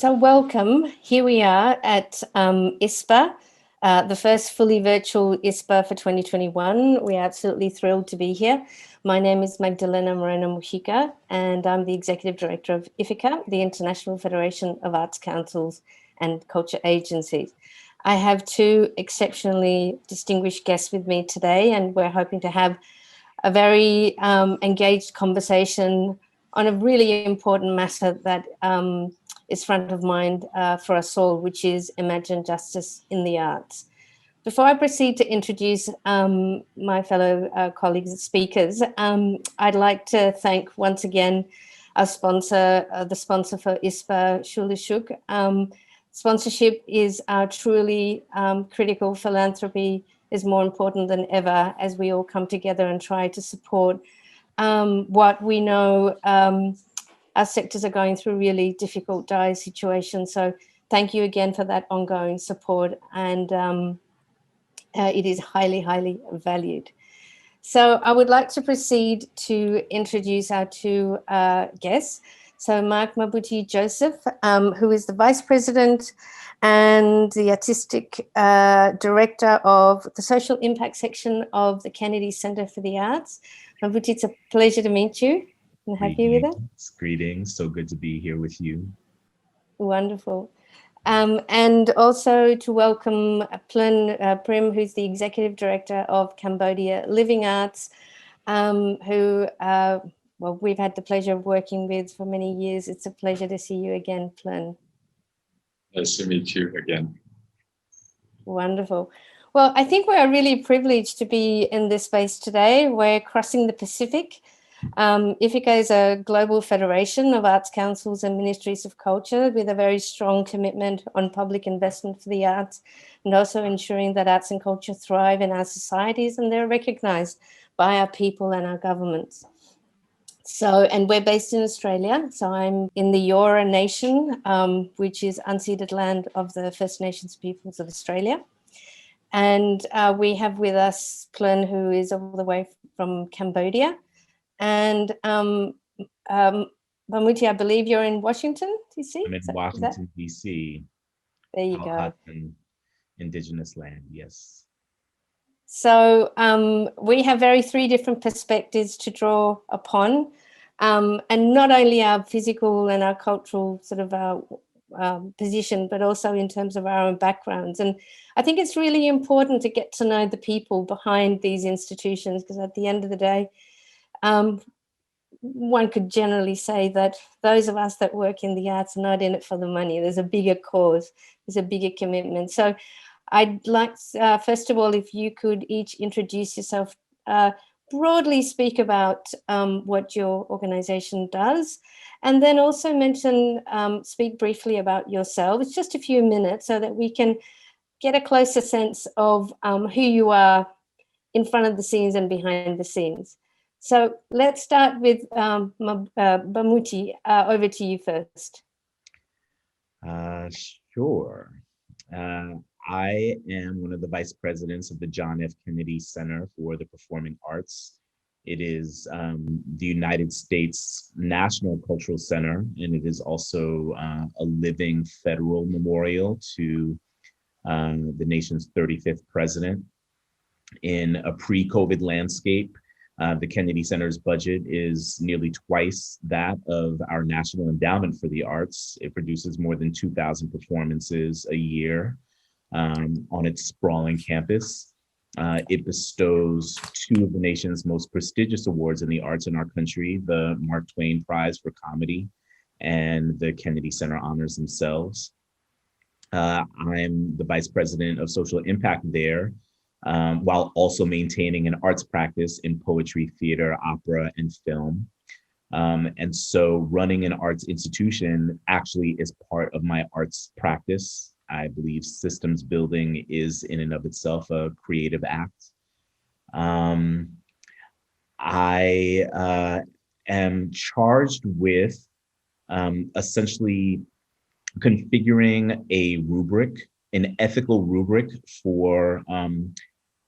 So welcome. Here we are at ISPA, the first fully virtual ISPA for 2021. We're absolutely thrilled to be here. My name is Magdalena Moreno Mujica, and I'm the Executive Director of IFACCA, the International Federation of Arts Councils and Culture Agencies. I have two exceptionally distinguished guests with me today, and we're hoping to have a very engaged conversation on a really important matter that is front of mind for us all, which is Imagine Justice in the Arts. Before I proceed to introduce my fellow colleagues and speakers, I'd like to thank once again our sponsor, the sponsor for ISPA, Shulishuk. Sponsorship is our truly critical. Philanthropy is more important than ever as we all come together and try to support what we know our sectors are going through really difficult, dire situations. So thank you again for that ongoing support, and it is highly, highly valued. So I would like to proceed to introduce our two guests. So Marc Joseph, who is the Vice President and the Artistic Director of the Social Impact Section of the Kennedy Center for the Arts. Mabuti, it's a pleasure to meet you and have you with us. Greetings, so good to be here with you. Wonderful. And also to welcome Prim, who's the Executive Director of Cambodia Living Arts, who well, we've had the pleasure of working with for many years. It's a pleasure to see you again, Plin. Nice to meet you again. Wonderful. Well, I think we're really privileged to be in this space today. We're crossing the Pacific. IFACCA is a global federation of arts councils and ministries of culture with a very strong commitment on public investment for the arts and also ensuring that arts and culture thrive in our societies and they're recognized by our people and our governments. So, and we're based in Australia. So I'm in the Eora Nation, which is unceded land of the First Nations peoples of Australia. And we have with us Phloeun, who is all the way from Cambodia. And Bamuthi, I believe you're in Washington, D.C.? I'm in Washington, D.C. There you go. Indigenous land, yes. So we have three different perspectives to draw upon, and not only our physical and our cultural sort of our position, but also in terms of our own backgrounds. And I think it's really important to get to know the people behind these institutions, because at the end of the day, one could generally say that those of us that work in the arts are not in it for the money. There's a bigger cause, there's a bigger commitment. So I'd like, first of all, if you could each introduce yourself, broadly speak about what your organization does, and then also mention, speak briefly about yourselves, just a few minutes, so that we can get a closer sense of who you are in front of the scenes and behind the scenes. So let's start with Bamuthi. Over to you first. Sure. I am one of the vice presidents of the John F. Kennedy Center for the Performing Arts. It is the United States National Cultural Center, and it is also a living federal memorial to the nation's 35th president. In a pre-COVID landscape, the Kennedy Center's budget is nearly twice that of our National Endowment for the Arts. It produces more than 2,000 performances a year on its sprawling campus. It bestows two of the nation's most prestigious awards in the arts in our country, the Mark Twain Prize for Comedy and the Kennedy Center Honors themselves. I'm the vice president of social impact there, while also maintaining an arts practice in poetry, theater, opera, and film. And so running an arts institution actually is part of my arts practice. I believe systems building is in and of itself a creative act. I am charged with essentially configuring a rubric, an ethical rubric for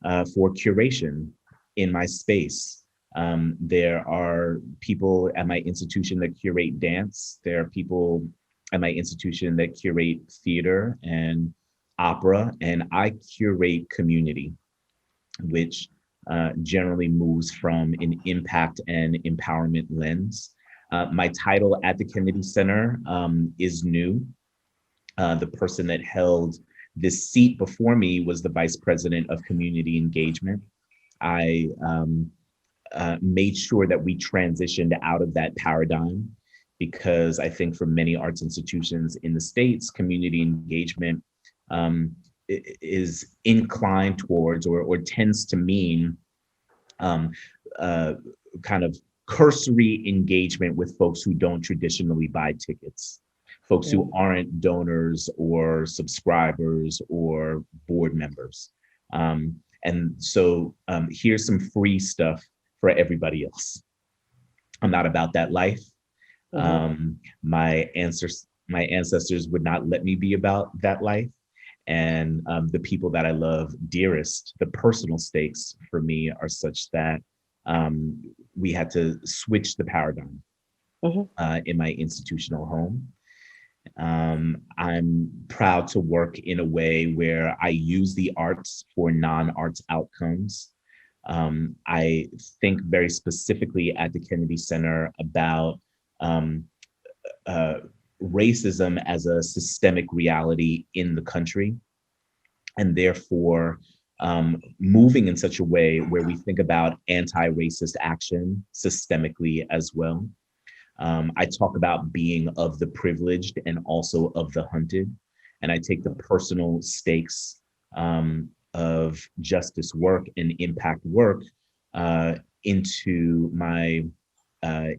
curation in my space. There are people at my institution that curate dance. There are people at my institution that curate theater and opera, and I curate community, which generally moves from an impact and empowerment lens. My title at the Kennedy Center is new. The person that held this seat before me was the Vice President of Community Engagement. I made sure that we transitioned out of that paradigm, because I think for many arts institutions in the States, community engagement is inclined towards or tends to mean kind of cursory engagement with folks who don't traditionally buy tickets, folks who aren't donors or subscribers or board members. And so here's some free stuff for everybody else. I'm not about that life. My ancestors would not let me be about that life. And the people that I love dearest, the personal stakes for me are such that we had to switch the paradigm in my institutional home. I'm proud to work in a way where I use the arts for non-arts outcomes. I think very specifically at the Kennedy Center about racism as a systemic reality in the country, and therefore moving in such a way where we think about anti-racist action systemically as well. I talk about being of the privileged and also of the hunted, and I take the personal stakes of justice work and impact work into my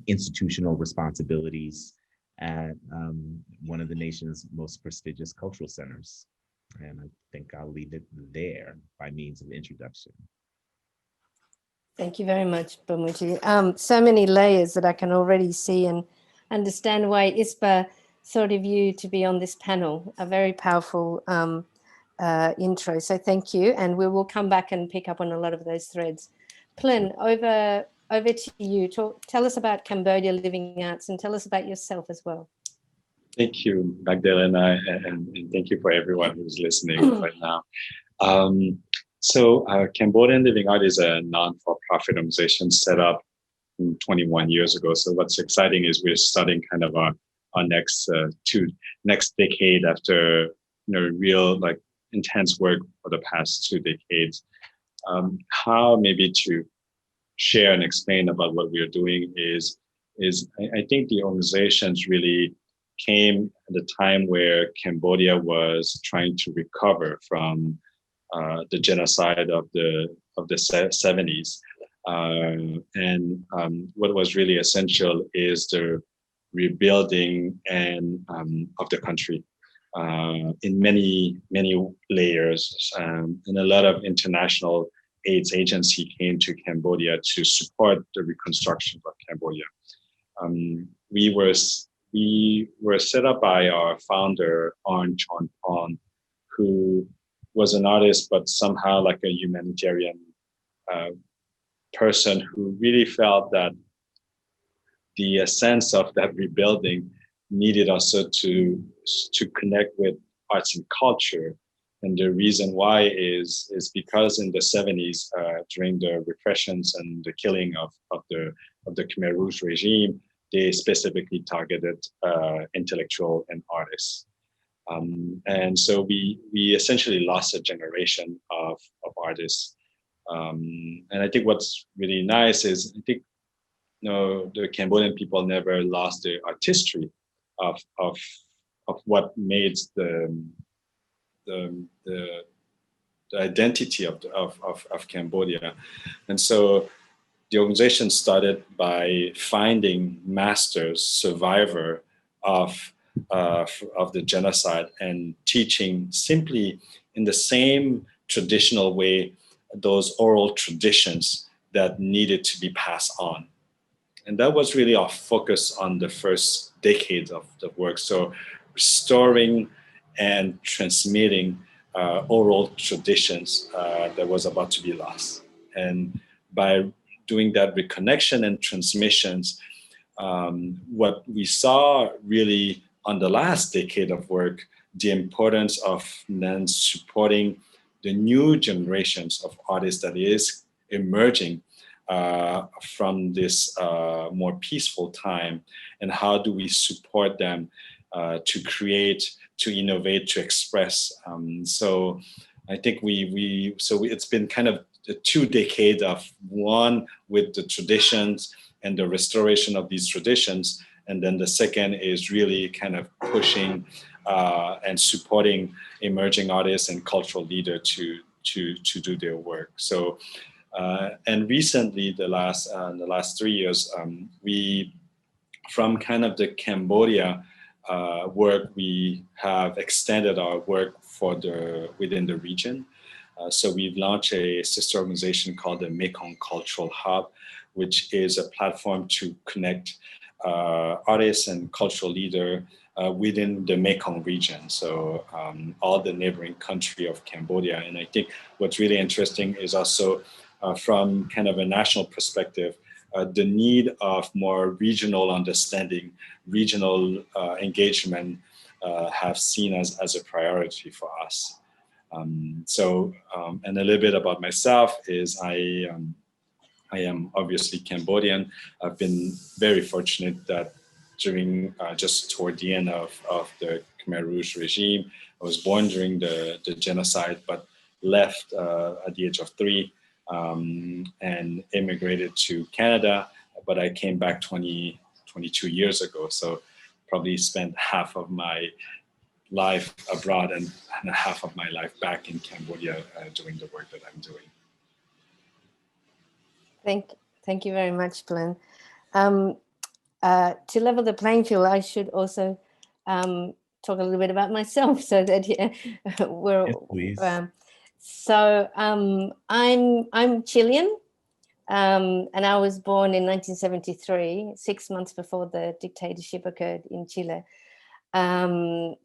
institutional responsibilities at one of the nation's most prestigious cultural centers. And I think I'll leave it there by means of introduction. Thank you very much, Bamuthi. So many layers that I can already see and understand why ISPA thought of you to be on this panel. A very powerful intro, so thank you. And we will come back and pick up on a lot of those threads. Phloeun, over to you. Tell us about Cambodia Living Arts and tell us about yourself as well. Thank you, Magdalena, and thank you for everyone who's listening right now. So Cambodian Living Art is a non-for-profit organization set up 21 years ago. So what's exciting is we're starting kind of our next decade after real like intense work for the past 2 decades. How maybe to share and explain about what we're doing is I think the organizations really came at a time where Cambodia was trying to recover from the genocide of the 70s. And what was really essential is the rebuilding and of the country in many layers. And a lot of international AIDS agency came to Cambodia to support the reconstruction of Cambodia. We were set up by our founder, Arn Chonpon, who was an artist, but somehow like a humanitarian person who really felt that the essence of that rebuilding needed also to connect with arts and culture. And the reason why is because in the 70s, during the repressions and the killing of the Khmer Rouge regime, they specifically targeted intellectual and artists. And so we essentially lost a generation of artists. And I think what's really nice is I think the Cambodian people never lost the artistry of what made the identity of Cambodia. And so the organization started by finding masters, survivor of the genocide, and teaching simply in the same traditional way those oral traditions that needed to be passed on. And that was really our focus on the first decade of the work. So restoring and transmitting oral traditions that was about to be lost. And by doing that reconnection and transmissions, what we saw really on the last decade of work, the importance of then supporting the new generations of artists that is emerging from this more peaceful time, and how do we support them to create, to innovate, to express. So I think it's been kind of 2 decades of one with the traditions and the restoration of these traditions, and then the second is really kind of pushing and supporting emerging artists and cultural leaders to do their work. So and recently, the last 3 years, we, from kind of the Cambodia work, we have extended our work within the region. So we've launched a sister organization called the Mekong Cultural Hub, which is a platform to connect artists and cultural leaders within the Mekong region, so all the neighboring country of Cambodia. And I think what's really interesting is also from kind of a national perspective, the need of more regional understanding, regional engagement have seen as a priority for us. And a little bit about myself is I am obviously Cambodian. I've been very fortunate that during just toward the end of the Khmer Rouge regime, I was born during the genocide, but left at the age of 3 and immigrated to Canada. But I came back 22 years ago, so probably spent half of my life abroad and half of my life back in Cambodia doing the work that I'm doing. Thank you very much, Phloeun. To level the playing field, I should also talk a little bit about myself, so that we're. Yes, so I'm Chilean, and I was born in 1973, 6 months before the dictatorship occurred in Chile. I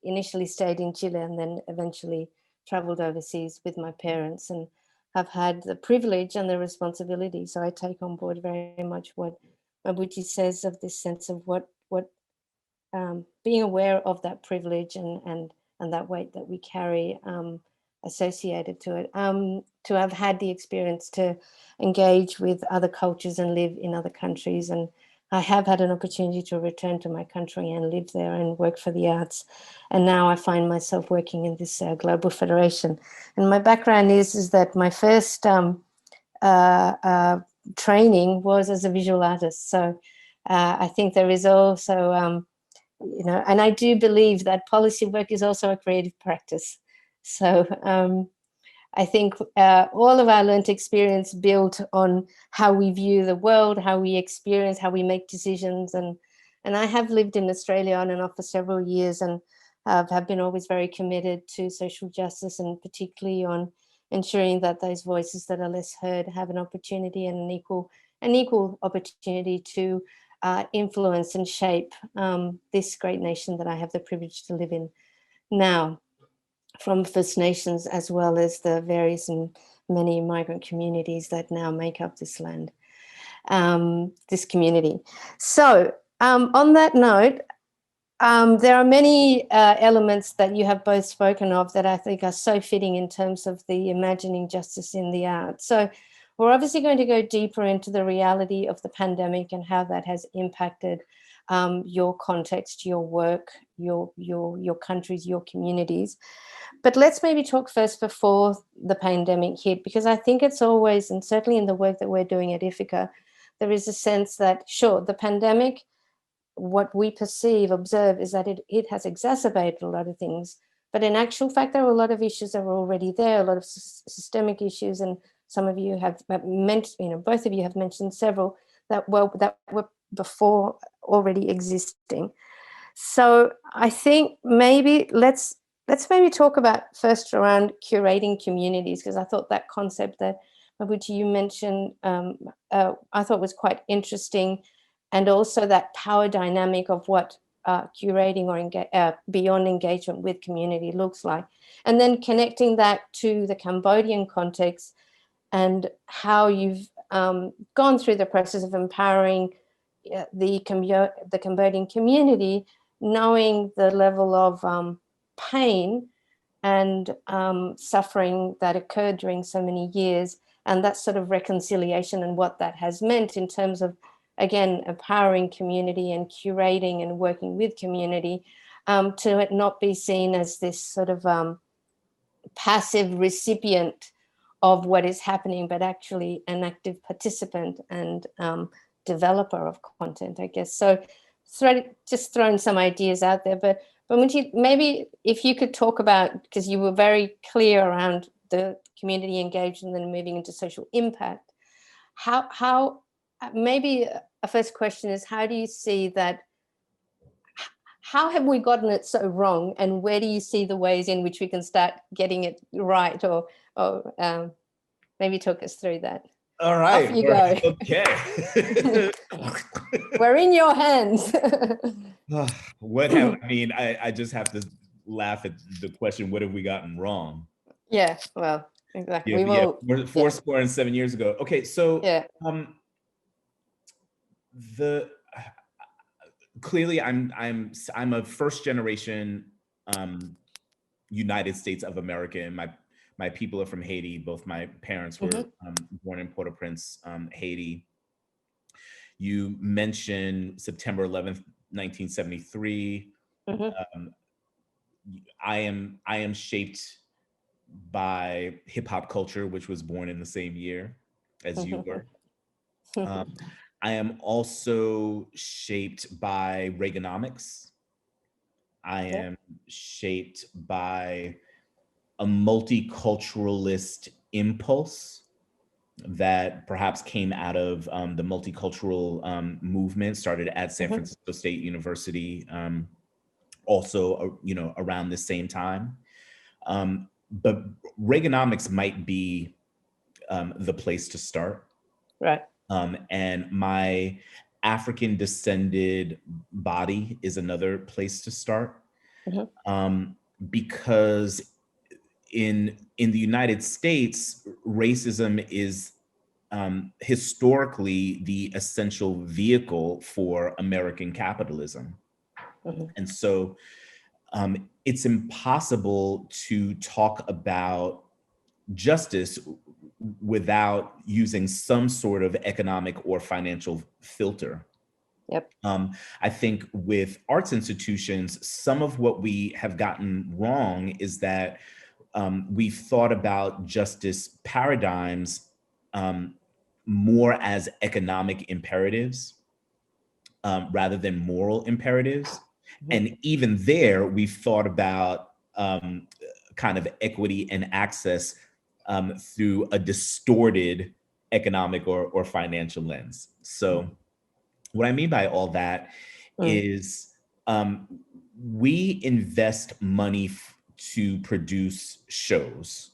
initially stayed in Chile and then eventually traveled overseas with my parents, and have had the privilege and the responsibility. So I take on board very much what Bamuthi says of this sense of what being aware of that privilege and that weight that we carry associated to it. To have had the experience to engage with other cultures and live in other countries, and I have had an opportunity to return to my country and live there and work for the arts. And now I find myself working in this global federation. And my background is that my first training was as a visual artist. So I think there is also, and I do believe that policy work is also a creative practice. So I think all of our learned experience built on how we view the world, how we experience, how we make decisions. And I have lived in Australia on and off for several years, and have been always very committed to social justice, and particularly on ensuring that those voices that are less heard have an opportunity and an equal opportunity to influence and shape this great nation that I have the privilege to live in now, from First Nations as well as the various and many migrant communities that now make up this land, this community. So on that note, there are many elements that you have both spoken of that I think are so fitting in terms of the imagining justice in the arts. So we're obviously going to go deeper into the reality of the pandemic and how that has impacted your context, your work, your countries, your communities. But let's maybe talk first before the pandemic hit, because I think it's always, and certainly in the work that we're doing at IFACCA, there is a sense that, sure, the pandemic, what we perceive, observe, is that it has exacerbated a lot of things. But in actual fact, there are a lot of issues that were already there, a lot of systemic issues, and some of you have mentioned, both of you have mentioned several that were before already existing. So I think maybe let's maybe talk about first around curating communities, because I thought that concept that which you mentioned, I thought was quite interesting, and also that power dynamic of what curating or beyond engagement with community looks like, and then connecting that to the Cambodian context and how you've gone through the process of empowering the Cambodian community, knowing the level of pain and suffering that occurred during so many years, and that sort of reconciliation and what that has meant in terms of, again, empowering community and curating and working with community, to it not be seen as this sort of passive recipient of what is happening, but actually an active participant and developer of content, I guess. So just throwing some ideas out there, but maybe if you could talk about, because you were very clear around the community engagement and then moving into social impact, how maybe a first question is, how do you see that, how have we gotten it so wrong, and where do you see the ways in which we can start getting it right, or maybe talk us through that? All right. Off you go. Okay. We're in your hands. I just have to laugh at the question, what have we gotten wrong? Yeah, well, exactly. We're four score and 7 years ago. Okay, so yeah. Clearly I'm a first generation United States of America, and my people are from Haiti. Both my parents were born in Port-au-Prince, Haiti. You mentioned September 11th, 1973. I am shaped by hip hop culture, which was born in the same year as you were. I am also shaped by Reaganomics. I am shaped by a multiculturalist impulse that perhaps came out of the multicultural movement, started at San Francisco State University, also around the same time. But Reaganomics might be the place to start. Right. And my African descended body is another place to start. Because in the United States, racism is historically the essential vehicle for American capitalism. And so it's impossible to talk about justice without using some sort of economic or financial filter. I think with arts institutions, some of what we have gotten wrong is that we've thought about justice paradigms more as economic imperatives rather than moral imperatives. And even there, we've thought about kind of equity and access through a distorted economic or financial lens. So what I mean by all that is we invest money to produce shows.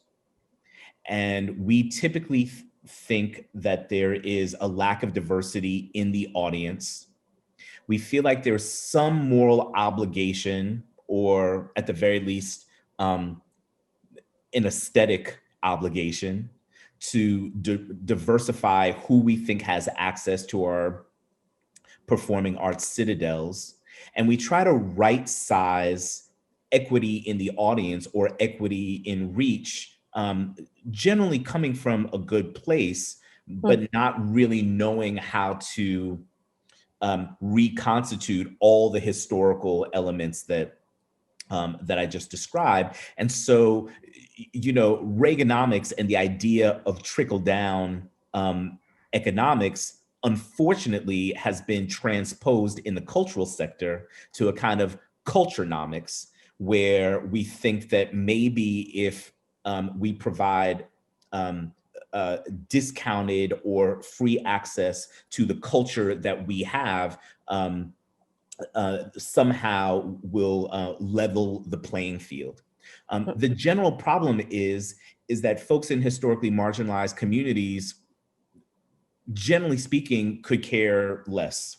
And we typically think that there is a lack of diversity in the audience. We feel like there's some moral obligation, or at the very least, an aesthetic obligation to diversify who we think has access to our performing arts citadels. And we try to right size equity in the audience or equity in reach, generally coming from a good place, but not really knowing how to reconstitute all the historical elements that I just described. And so, Reaganomics and the idea of trickle-down economics, unfortunately, has been transposed in the cultural sector to a kind of culturenomics, where we think that maybe if we provide discounted or free access to the culture that we have, somehow will level the playing field. The general problem is that folks in historically marginalized communities, generally speaking, could care less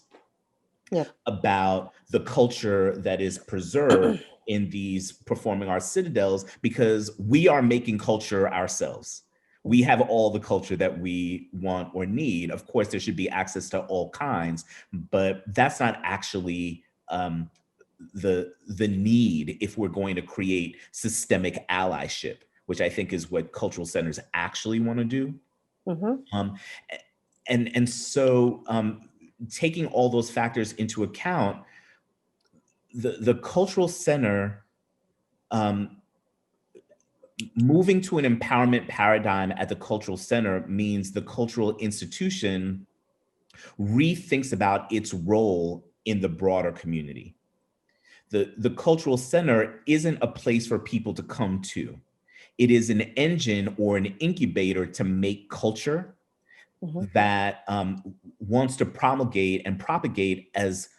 about the culture that is preserved in these performing arts citadels, because we are making culture ourselves. We have all the culture that we want or need. Of course, there should be access to all kinds, but that's not actually the need if we're going to create systemic allyship, which I think is what cultural centers actually want to do. Um, so taking all those factors into account, the cultural center, moving to an empowerment paradigm at the cultural center means the cultural institution rethinks about its role in the broader community. The cultural center isn't a place for people to come to. It is an engine or an incubator to make culture that wants to promulgate and propagate as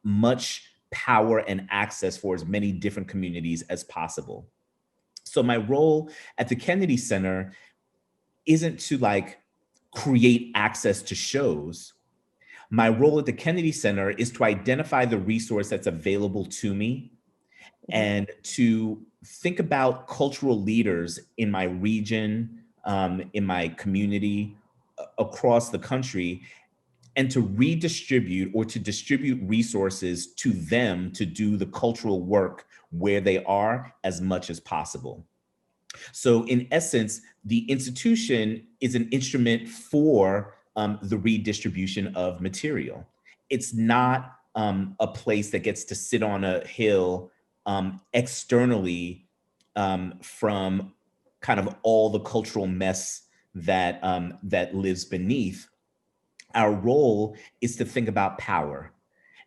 much power and access for as many different communities as possible. So my role at the Kennedy Center isn't to like create access to shows. My role at the Kennedy Center is to identify the resource that's available to me and to think about cultural leaders in my region, in my community, across the country, and to redistribute or to distribute resources to them to do the cultural work where they are as much as possible. So in essence, the institution is an instrument for the redistribution of material. It's not a place that gets to sit on a hill externally from kind of all the cultural mess that that lives beneath. Our role is to think about power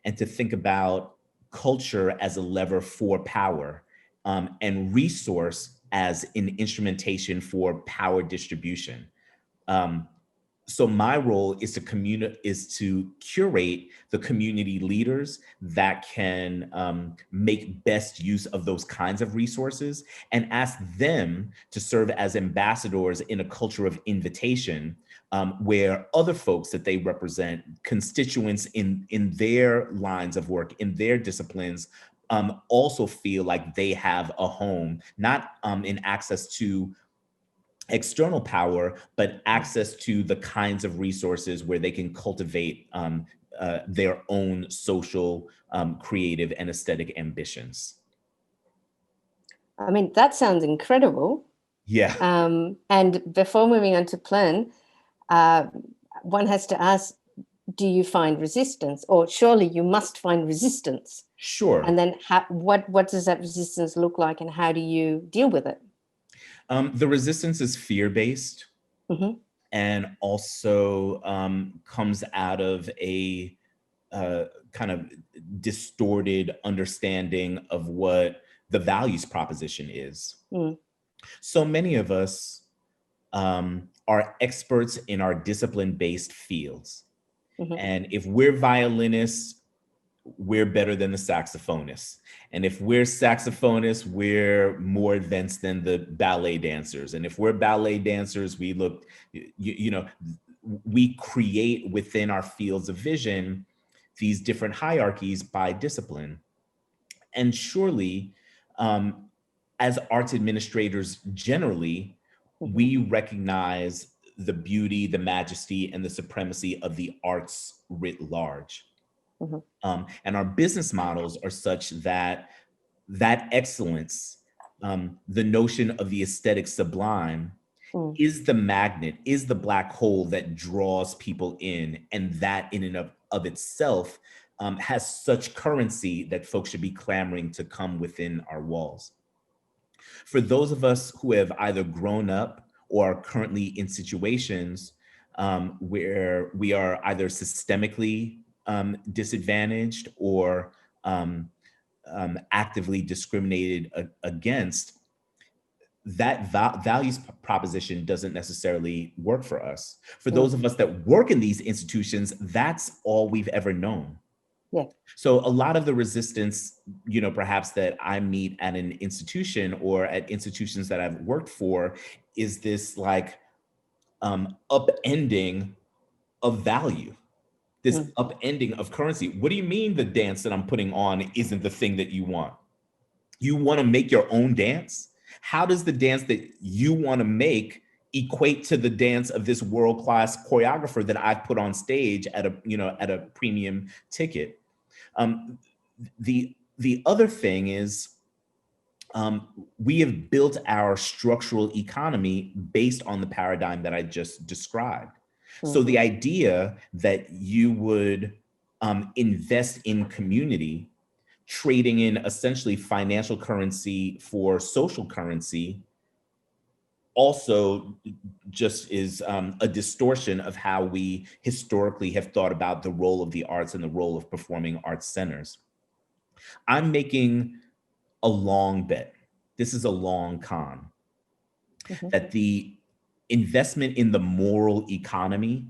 and to think about culture as a lever for power, and resource as an instrumentation for power distribution. So my role is to curate the community leaders that can make best use of those kinds of resources and ask them to serve as ambassadors in a culture of invitation, where other folks that they represent, constituents in their lines of work, in their disciplines, also feel like they have a home, not in access to external power, but access to the kinds of resources where they can cultivate their own social, creative, and aesthetic ambitions. I mean, that sounds incredible. Yeah. And before moving on to Phloeun, one has to ask, do you find resistance? Or surely you must find resistance. Sure. And then what does that resistance look like and how do you deal with it? The resistance is fear-based, and also comes out of a kind of distorted understanding of what the values proposition is. So many of us are experts in our discipline-based fields. And if we're violinists, we're better than the saxophonists. And if we're saxophonists, we're more advanced than the ballet dancers. And if we're ballet dancers, we look, you know, we create within our fields of vision these different hierarchies by discipline. And surely, as arts administrators generally, we recognize the beauty, the majesty, and the supremacy of the arts writ large. And our business models are such that that excellence, the notion of the aesthetic sublime, is the magnet, is the black hole that draws people in. And that in and of itself has such currency that folks should be clamoring to come within our walls. For those of us who have either grown up or are currently in situations where we are either systemically disadvantaged or actively discriminated against, that values proposition doesn't necessarily work for us. For those of us that work in these institutions, that's all we've ever known. Yeah. So a lot of the resistance, you know, perhaps that I meet at an institution or at institutions that I've worked for is this like upending of value. This upending of currency. What do you mean the dance that I'm putting on isn't the thing that you want? You want to make your own dance? How does the dance that you want to make equate to the dance of this world-class choreographer that I've put on stage at a premium ticket. The other thing is, we have built our structural economy based on the paradigm that I just described. So the idea that you would invest in community, trading in essentially financial currency for social currency, also just is a distortion of how we historically have thought about the role of the arts and the role of performing arts centers. I'm making a long bet. This is a long con, that the investment in the moral economy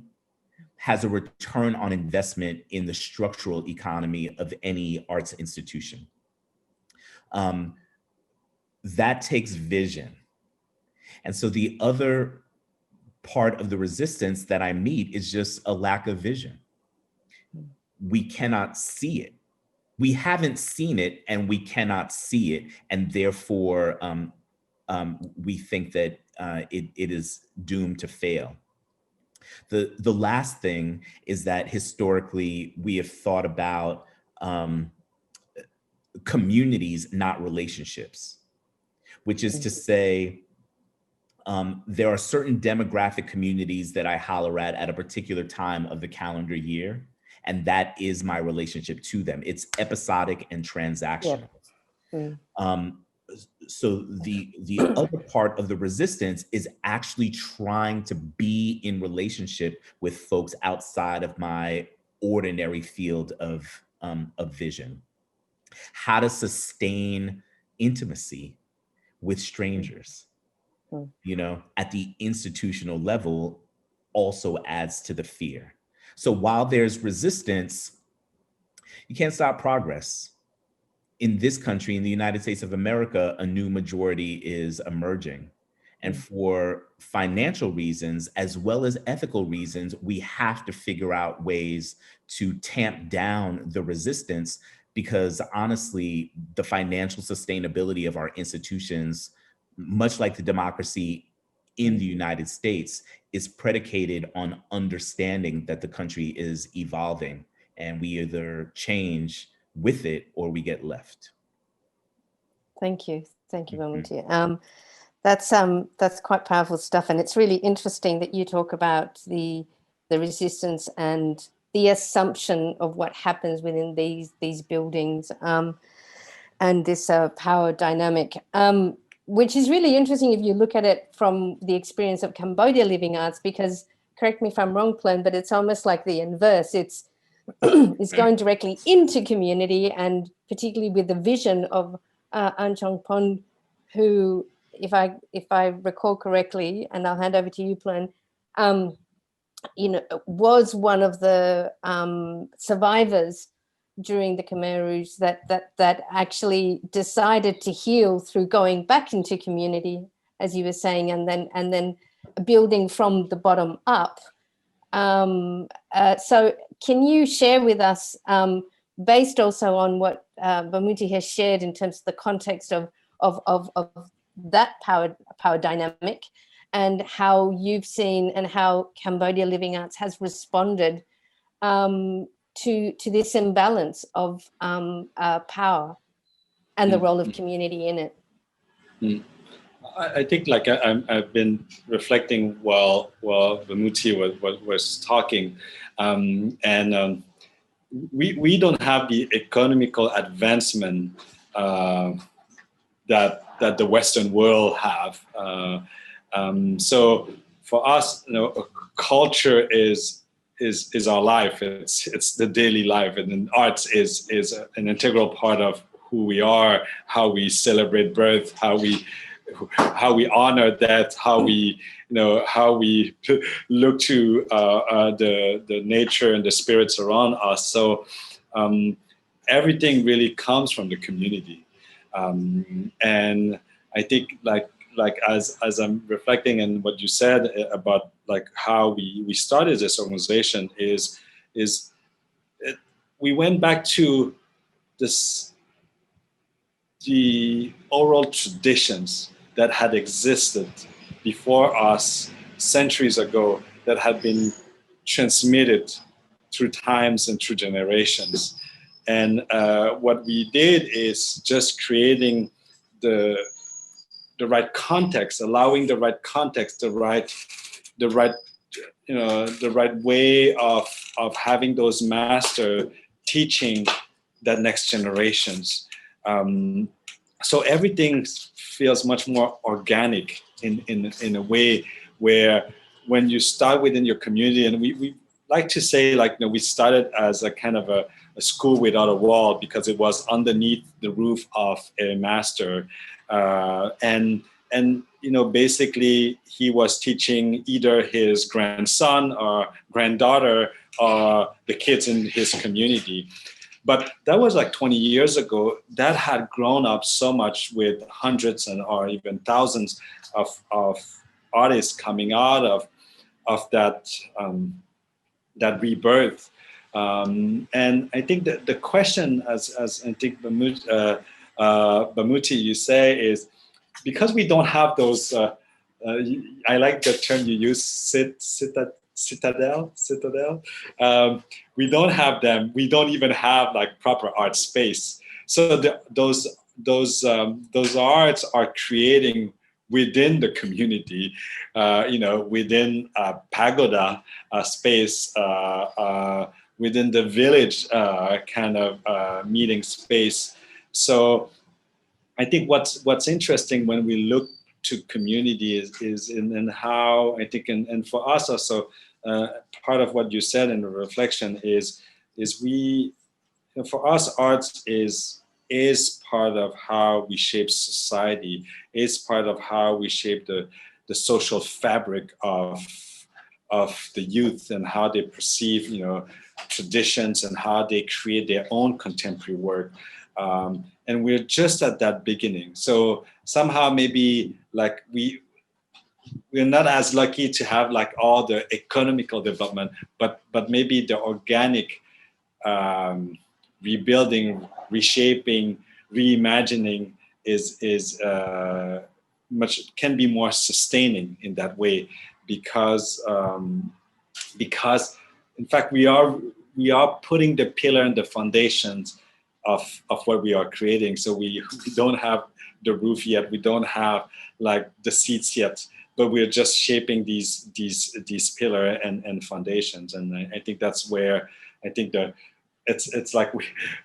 has a return on investment in the structural economy of any arts institution. That takes vision. And so the other part of the resistance that I meet is just a lack of vision. We cannot see it. We haven't seen it, and we cannot see it. And therefore, we think that it is doomed to fail. The last thing is that historically, we have thought about communities, not relationships, which is to say, there are certain demographic communities that I holler at a particular time of the calendar year, and that is my relationship to them. It's episodic and transactional. So the other part of the resistance is actually trying to be in relationship with folks outside of my ordinary field of vision. How to sustain intimacy with strangers, at the institutional level, also adds to the fear. So while there's resistance, you can't stop progress. In this country, in the United States of America, a new majority is emerging. And for financial reasons, as well as ethical reasons, we have to figure out ways to tamp down the resistance, because honestly, the financial sustainability of our institutions, much like the democracy in the United States, is predicated on understanding that the country is evolving, and we either change with it or we get left. Thank you, Bamuthi. That's quite powerful stuff, and it's really interesting that you talk about the resistance and the assumption of what happens within these buildings, and this power dynamic, which is really interesting if you look at it from the experience of Cambodia Living Arts, because, correct me if I'm wrong, Phloeun, but it's almost like the inverse. It's going directly into community, and particularly with the vision of An Chong Pon, who, if I recall correctly, and I'll hand over to you, Phloeun, was one of the survivors during the Khmer Rouge that actually decided to heal through going back into community, as you were saying, and then building from the bottom up. So can you share with us, based also on what Bamuthi has shared in terms of the context of that power dynamic, and how you've seen and how Cambodia Living Arts has responded to this imbalance of power and the role of community in it? I think, like, I've been reflecting while Bamuthi was talking, and we don't have the economical advancement that the Western world have. So for us, culture is our life. It's the daily life, and then arts is an integral part of who we are, how we celebrate birth, how we honor death, how we look to the nature and the spirits around us. So everything really comes from the community, and I think like as I'm reflecting on what you said about like how we started this organization is we went back to the oral traditions that had existed before us centuries ago that had been transmitted through times and through generations. And what we did is just creating the right context, allowing the right context, the right way of having those master teaching that next generations. So everything feels much more organic in a way where when you start within your community, and we like to say, like, we started as a kind of a school without a wall because it was underneath the roof of a master, and basically he was teaching either his grandson or granddaughter or the kids in his community. But that was like 20 years ago. That had grown up so much with hundreds or even thousands of artists coming out of that rebirth. And I think that the question, as I think Bamuthi, you say, is because we don't have those. I like the term you use, citadel. We don't have them. We don't even have like proper art space. So those arts are creating within the community, within a pagoda space, within the village kind of meeting space. So I think what's interesting when we look to community is in how I think, and for us also, part of what you said in the reflection is we, for us, arts is part of how we shape society, is part of how we shape the social fabric of the youth and how they perceive, traditions and how they create their own contemporary work. And we're just at that beginning. So somehow maybe like we're not as lucky to have like all the economical development, but maybe the organic rebuilding, reshaping, reimagining is can be more sustaining in that way, because in fact we are putting the pillar and the foundations of what we are creating. So we don't have the roof yet, we don't have like the seats yet, but we're just shaping these pillar and foundations. And I think that's where I think it's like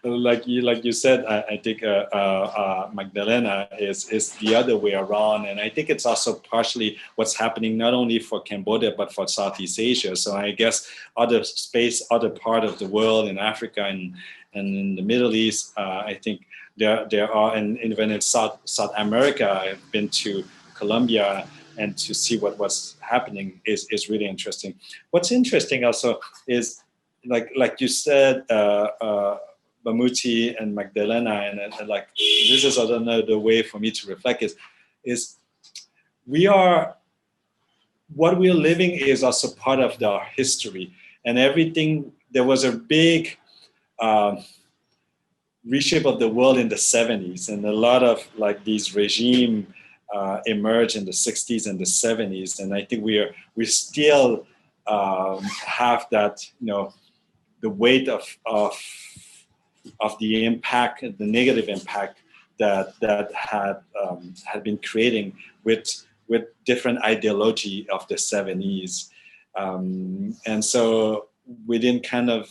like you said, I think Magdalena is the other way around, and I think it's also partially what's happening not only for Cambodia but for Southeast Asia. So I guess other part of the world, in Africa and in the Middle East, I think there are, and even in South America, I've been to Colombia, and to see what's happening is really interesting. What's interesting also is, like you said, Bamuthi and Magdalena, and like this is another way for me to reflect is what we're living is also part of our history, and everything. There was a big reshape of the world in the 70s, and a lot of like these regime emerged in the 60s and the 70s, and I think we still have that, the weight of the impact, the negative impact that had been creating with different ideology of the 70s, and so within kind of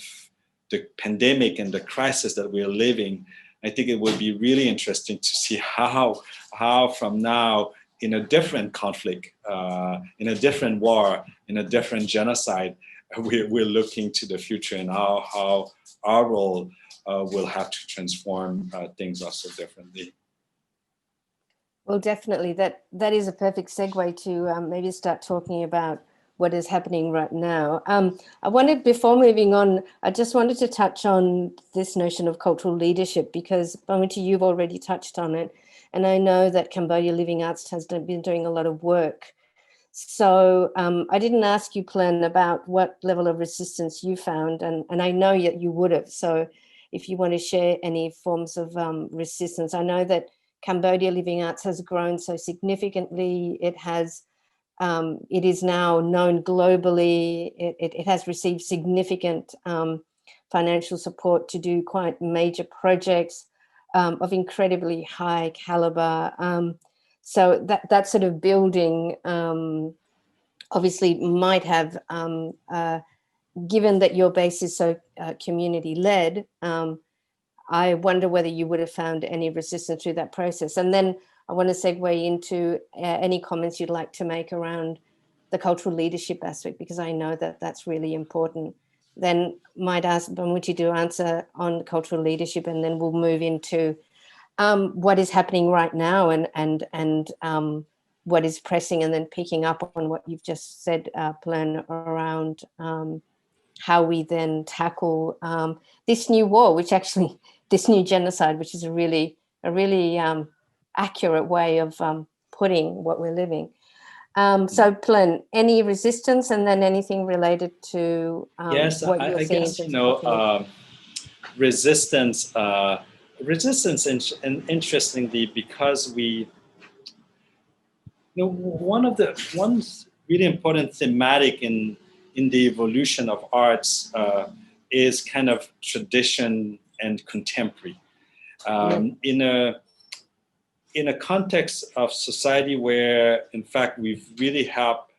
the pandemic and the crisis that we're living, I think it would be really interesting to see how from now, in a different conflict, in a different war, in a different genocide, we're looking to the future, and how our role will have to transform things also differently. Well, definitely, that is a perfect segue to maybe start talking about what is happening right now. I wanted, before moving on, I just wanted to touch on this notion of cultural leadership, because Bamuthi, you've already touched on it, and I know that Cambodia Living Arts has been doing a lot of work. So I didn't ask you, Phloeun, about what level of resistance you found, and I know that you would have. So if you want to share any forms of resistance, I know that Cambodia Living Arts has grown so significantly. It has It is now known globally. It has received significant financial support to do quite major projects of incredibly high caliber. So that sort of building obviously might have, given that your base is so community-led, I wonder whether you would have found any resistance through that process. And then I want to segue into any comments you'd like to make around the cultural leadership aspect, because I know that that's really important. Then might ask Bamuthi to answer on cultural leadership, and then we'll move into what is happening right now and what is pressing, and then picking up on what you've just said, Phloeun, around how we then tackle this new war, which actually, this new genocide, which is a really accurate way of putting what we're living. So Phloeun, any resistance, and then anything related to yes, what you're I seeing? guess, resistance, and interestingly, because we, one really important thematic in the evolution of arts is kind of tradition and contemporary. In a context of society where, in fact, we've really helped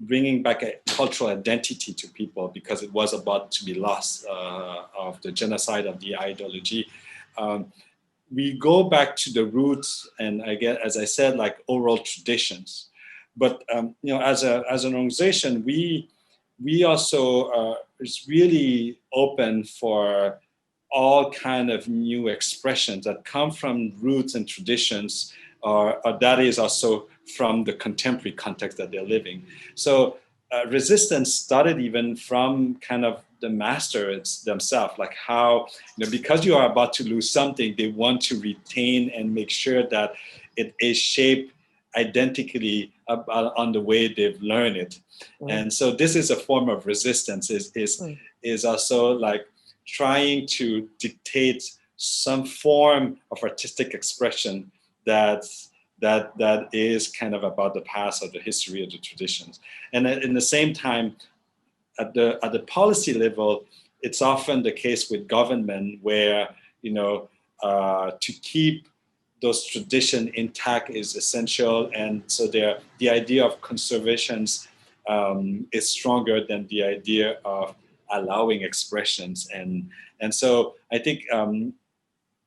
bringing back a cultural identity to people because it was about to be lost of the genocide of the ideology. We go back to the roots, and I get, as I said, like oral traditions. But as an organization, we also is really open for all kind of new expressions that come from roots and traditions, or that is also from the contemporary context that they're living. So resistance started even from kind of the masters themselves, like how, because you are about to lose something, they want to retain and make sure that it is shaped identically on the way they've learned it. And so this is a form of resistance, is also like trying to dictate some form of artistic expression that is kind of about the past or the history of the traditions. And in the same time, at the policy level, it's often the case with government where, to keep those traditions intact is essential. And so the idea of conservation is stronger than the idea of allowing expressions. And so I think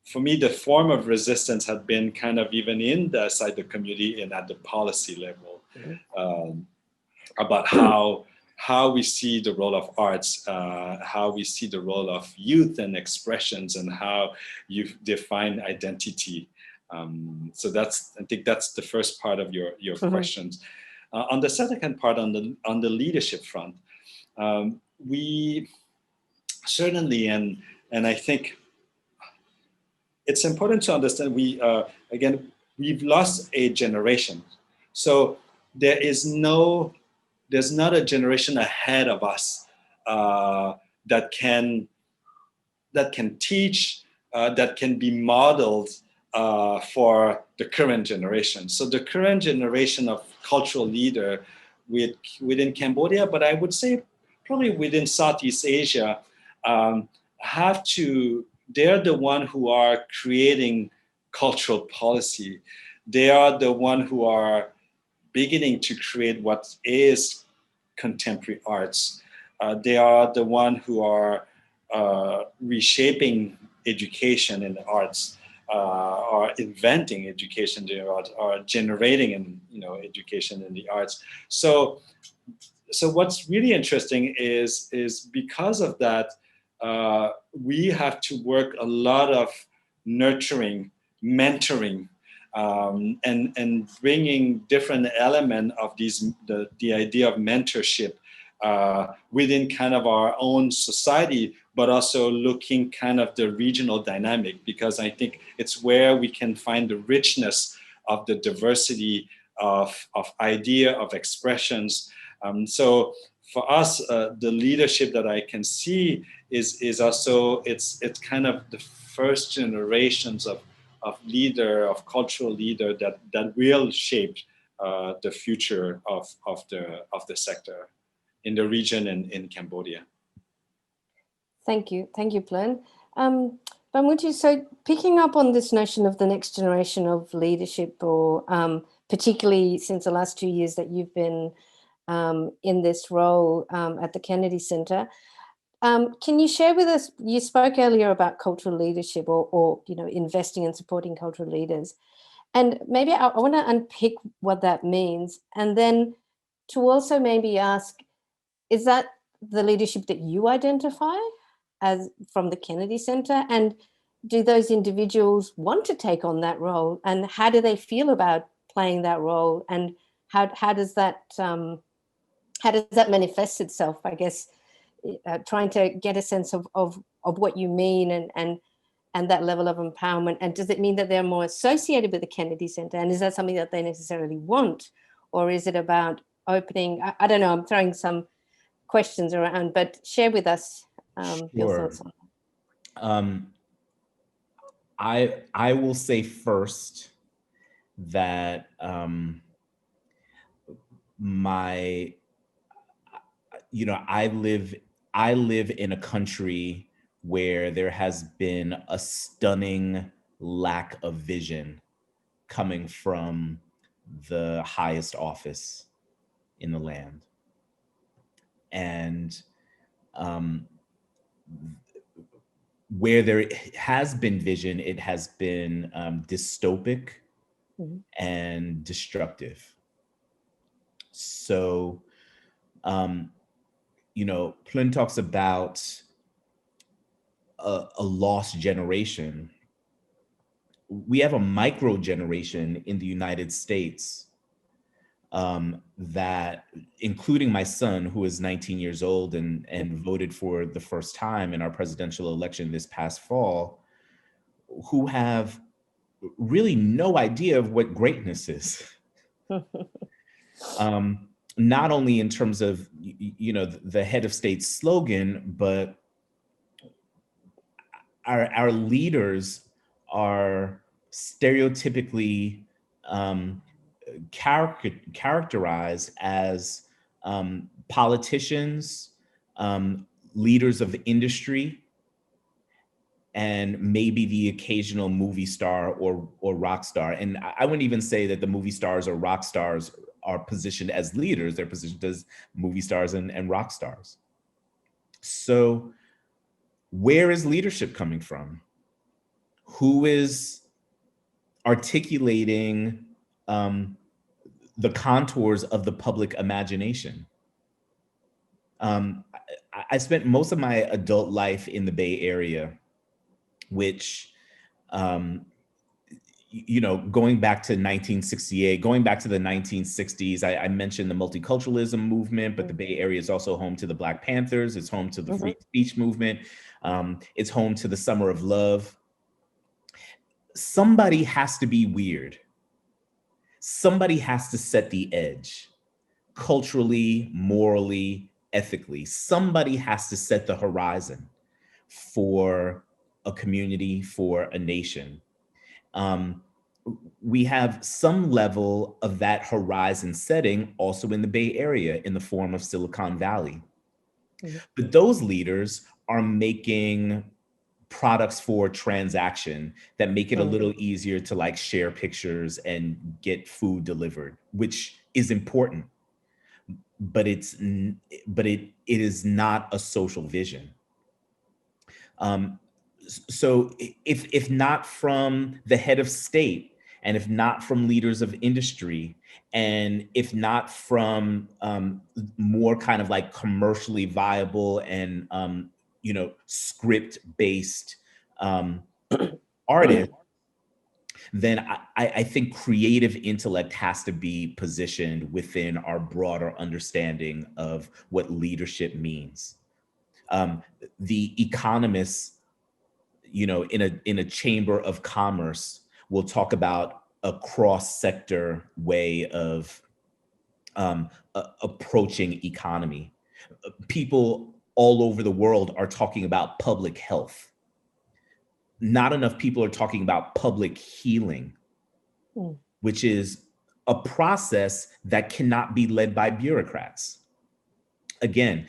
for me, the form of resistance had been kind of even inside the community and at the policy level, about how we see the role of arts, how we see the role of youth and expressions, and how you define identity. So I think that's the first part of your questions. On the second part, on the leadership front, we certainly, and I think it's important to understand, we've lost a generation. So there's not a generation ahead of us that can teach, that can be modeled for the current generation. So the current generation of cultural leader within Cambodia, but I would say probably within Southeast Asia, they're the one who are creating cultural policy. They are the one who are beginning to create what is contemporary arts. They are the one who are reshaping education in the arts, or inventing education in the arts, or generating education in the arts. So what's really interesting is because of that, we have to work a lot of nurturing, mentoring, and bringing different element of the idea of mentorship within kind of our own society, but also looking kind of the regional dynamic, because I think it's where we can find the richness of the diversity of idea, of expressions. So for us, the leadership that I can see is also, it's kind of the first generations of cultural leader that will shape the future of the sector in the region and in Cambodia. Thank you, Phloeun. Bamuthi, so picking up on this notion of the next generation of leadership, or particularly since the last 2 years that you've been in this role at the Kennedy Center, can you share with us, you spoke earlier about cultural leadership or investing and supporting cultural leaders. And maybe I want to unpick what that means. And then to also maybe ask, is that the leadership that you identify as from the Kennedy Center? And do those individuals want to take on that role? And how do they feel about playing that role? And how does that manifest itself, I guess, trying to get a sense of what you mean and that level of empowerment. And does it mean that they're more associated with the Kennedy Center? And is that something that they necessarily want? Or is it about opening? I don't know, I'm throwing some questions around, but share with us your thoughts on that. I will say first that I live in a country where there has been a stunning lack of vision coming from the highest office in the land. And where there has been vision, it has been dystopic and destructive. So, Phloeun talks about a lost generation. We have a micro generation in the United States that, including my son, who is 19 years old and voted for the first time in our presidential election this past fall, who have really no idea of what greatness is. Not only in terms of, the head of state slogan, but our leaders are stereotypically characterized as politicians, leaders of industry, and maybe the occasional movie star or rock star. And I wouldn't even say that the movie stars or rock stars are positioned as leaders. They're positioned as movie stars and rock stars. So where is leadership coming from? Who is articulating the contours of the public imagination? I spent most of my adult life in the Bay Area, which, going back to 1968, going back to the 1960s, I mentioned the multiculturalism movement, but the Bay Area is also home to the Black Panthers. It's home to the free speech movement. It's home to the Summer of Love. Somebody has to be weird. Somebody has to set the edge, culturally, morally, ethically. Somebody has to set the horizon for a community, for a nation. We have some level of that horizon setting also in the Bay Area in the form of Silicon Valley. But those leaders are making products for transaction that make it a little easier to share pictures and get food delivered, which is important, but it is not a social vision. So if not from the head of state, and if not from leaders of industry, and if not from more kind of commercially viable and script-based artists, then I think creative intellect has to be positioned within our broader understanding of what leadership means. The economists, in a chamber of commerce, will talk about a cross-sector way of approaching economy. People all over the world are talking about public health. Not enough people are talking about public healing, which is a process that cannot be led by bureaucrats. Again,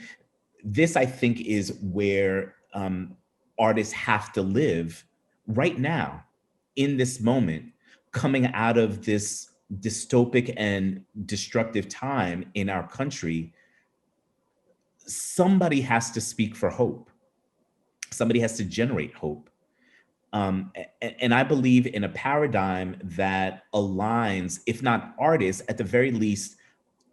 this I think is where artists have to live right now, in this moment, coming out of this dystopic and destructive time in our country. Somebody has to speak for hope. Somebody has to generate hope. And I believe in a paradigm that aligns, if not artists, at the very least,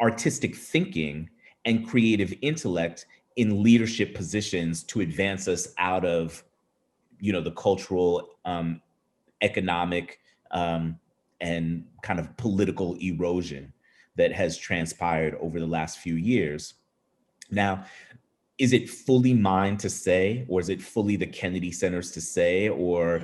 artistic thinking and creative intellect in leadership positions to advance us out of, the cultural, economic, and kind of political erosion that has transpired over the last few years. Now, is it fully mine to say, or is it fully the Kennedy Center's to say, or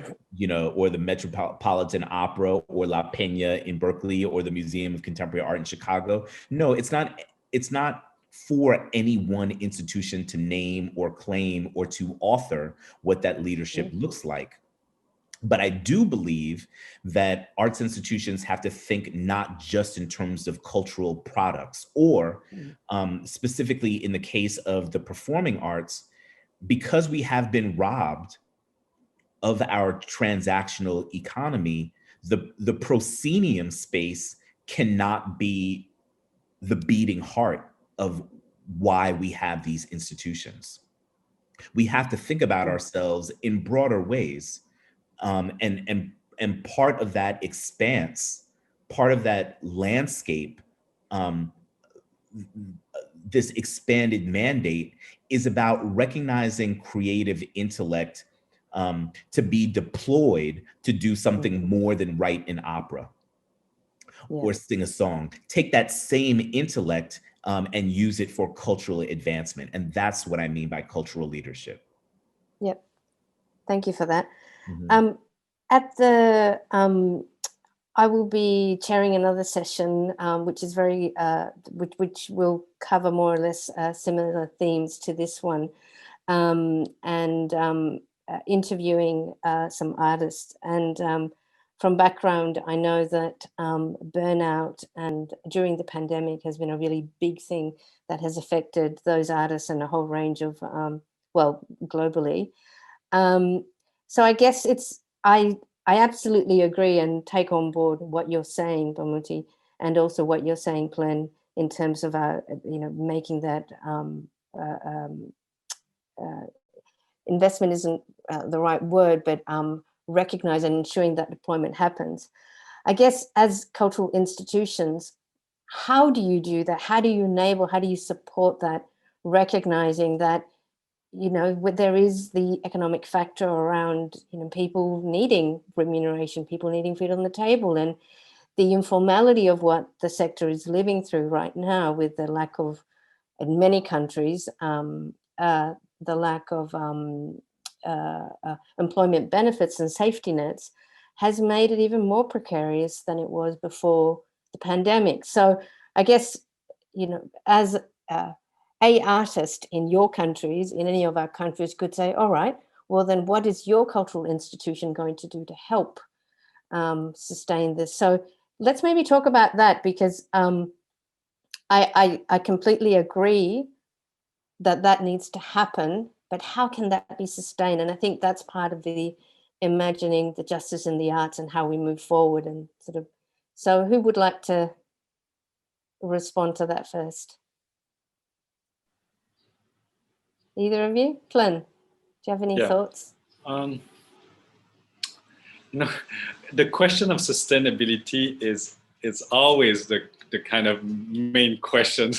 or the Metropolitan Opera, or La Peña in Berkeley, or the Museum of Contemporary Art in Chicago? No, it's not. It's not for any one institution to name or claim or to author what that leadership looks like. But I do believe that arts institutions have to think not just in terms of cultural products, or specifically in the case of the performing arts, because we have been robbed of our transactional economy, the proscenium space cannot be the beating heart of why we have these institutions. We have to think about ourselves in broader ways. And part of that expanse, part of that landscape, this expanded mandate is about recognizing creative intellect to be deployed to do something more than write an opera or sing a song. Take that same intellect and use it for cultural advancement. And that's what I mean by cultural leadership. Yep. Thank you for that. At the, I will be chairing another session, which is very, which will cover more or less similar themes to this one, and interviewing some artists. And from background, I know that burnout and during the pandemic has been a really big thing that has affected those artists and a whole range of, well, globally. So I guess I absolutely agree and take on board what you're saying, Bamuthi, and also what you're saying, Phloeun, in terms of making that investment isn't the right word, but recognize and ensuring that deployment happens. I guess as cultural institutions, how do you do that? How do you enable? How do you support that? Recognizing that there is the economic factor around, people needing remuneration, people needing food on the table, and the informality of what the sector is living through right now with the lack of, in many countries, the lack of employment benefits and safety nets has made it even more precarious than it was before the pandemic. So I guess, as a artist in your countries, in any of our countries, could say, all right, well, then what is your cultural institution going to do to help sustain this? So let's maybe talk about that, because I completely agree that needs to happen, but how can that be sustained? And I think that's part of the imagining the justice in the arts and how we move forward and sort of, so who would like to respond to that first? Either of you? Phloeun, do you have any thoughts? The question of sustainability is always the kind of main question.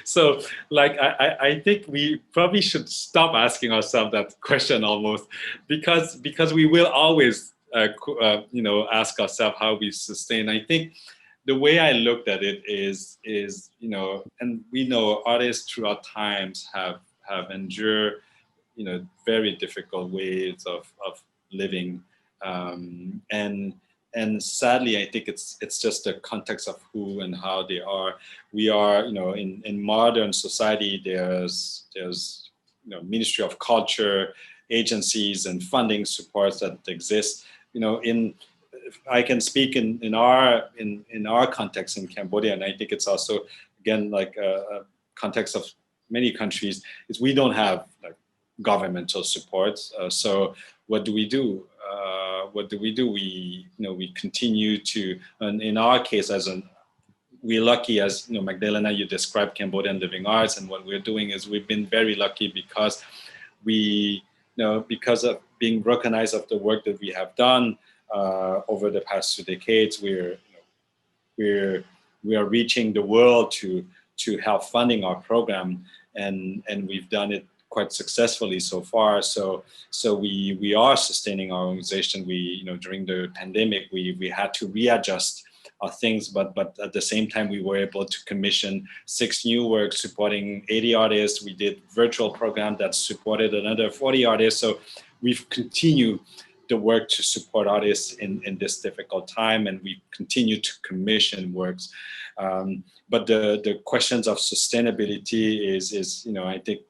So I think we probably should stop asking ourselves that question almost, because we will always ask ourselves how we sustain. I think the way I looked at it is and we know artists throughout times have endured very difficult ways of living, and sadly I think it's just the context of who and how they are. We are in modern society there's Ministry of Culture agencies and funding supports that exist in if I can speak in our context in Cambodia, and I think it's also again like a context of many countries, is we don't have like governmental support. So what do we do? We continue to, and in our case, we're lucky, as Magdalena, you described Cambodian living arts, and what we're doing is we've been very lucky because because of being recognized of the work that we have done over the past 2 decades, we are reaching the world to help funding our program, and we've done it quite successfully so far. So we are sustaining our organization. During the pandemic, we had to readjust our things, but at the same time, we were able to commission 6 new works supporting 80 artists. We did virtual program that supported another 40 artists. So we've continued the work to support artists in this difficult time, and we continue to commission works. But the questions of sustainability is I think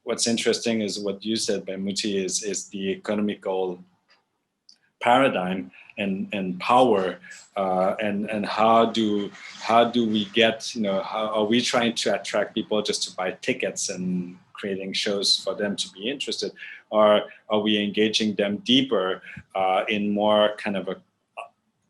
what's interesting is what you said, Bamuthi, is the economical paradigm and power, and how do we get, how are we trying to attract people just to buy tickets and creating shows for them to be interested, or are we engaging them deeper in more kind of a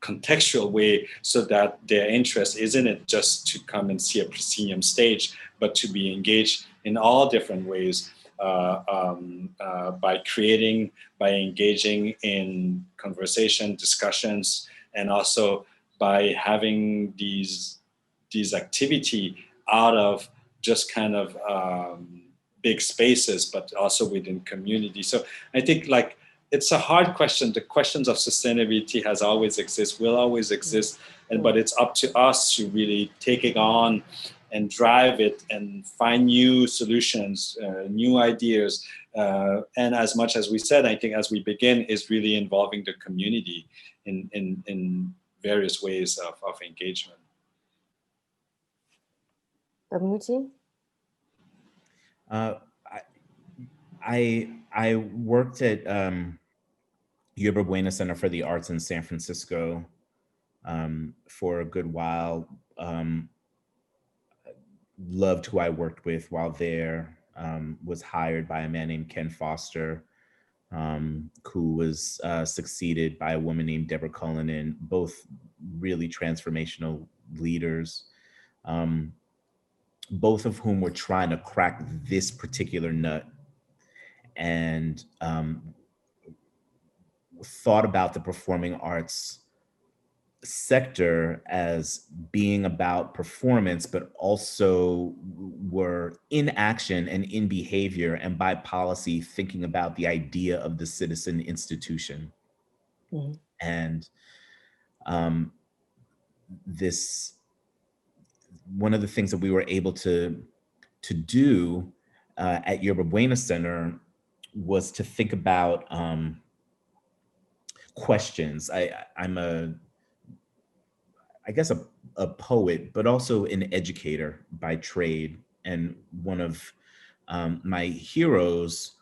contextual way, so that their interest isn't it just to come and see a proscenium stage, but to be engaged in all different ways, by creating, by engaging in conversation, discussions, and also by having these activity out of just kind of big spaces, but also within community. So I think like it's a hard question. The questions of sustainability has always exist, will always exist, but it's up to us to really take it on and drive it and find new solutions, new ideas. And as much as we said, I think as we begin is really involving the community in various ways of engagement. Bamuthi? I worked at Yerba Buena Center for the Arts in San Francisco for a good while. Loved who I worked with while there. Was hired by a man named Ken Foster, who was succeeded by a woman named Deborah Cullinan, both really transformational leaders, both of whom were trying to crack this particular nut, and thought about the performing arts sector as being about performance, but also were in action and in behavior, and by policy thinking about the idea of the citizen institution. Mm-hmm. And this, one of the things that we were able to do at Yerba Buena Center was to think about questions. I'm I guess a poet, but also an educator by trade. And one of my heroes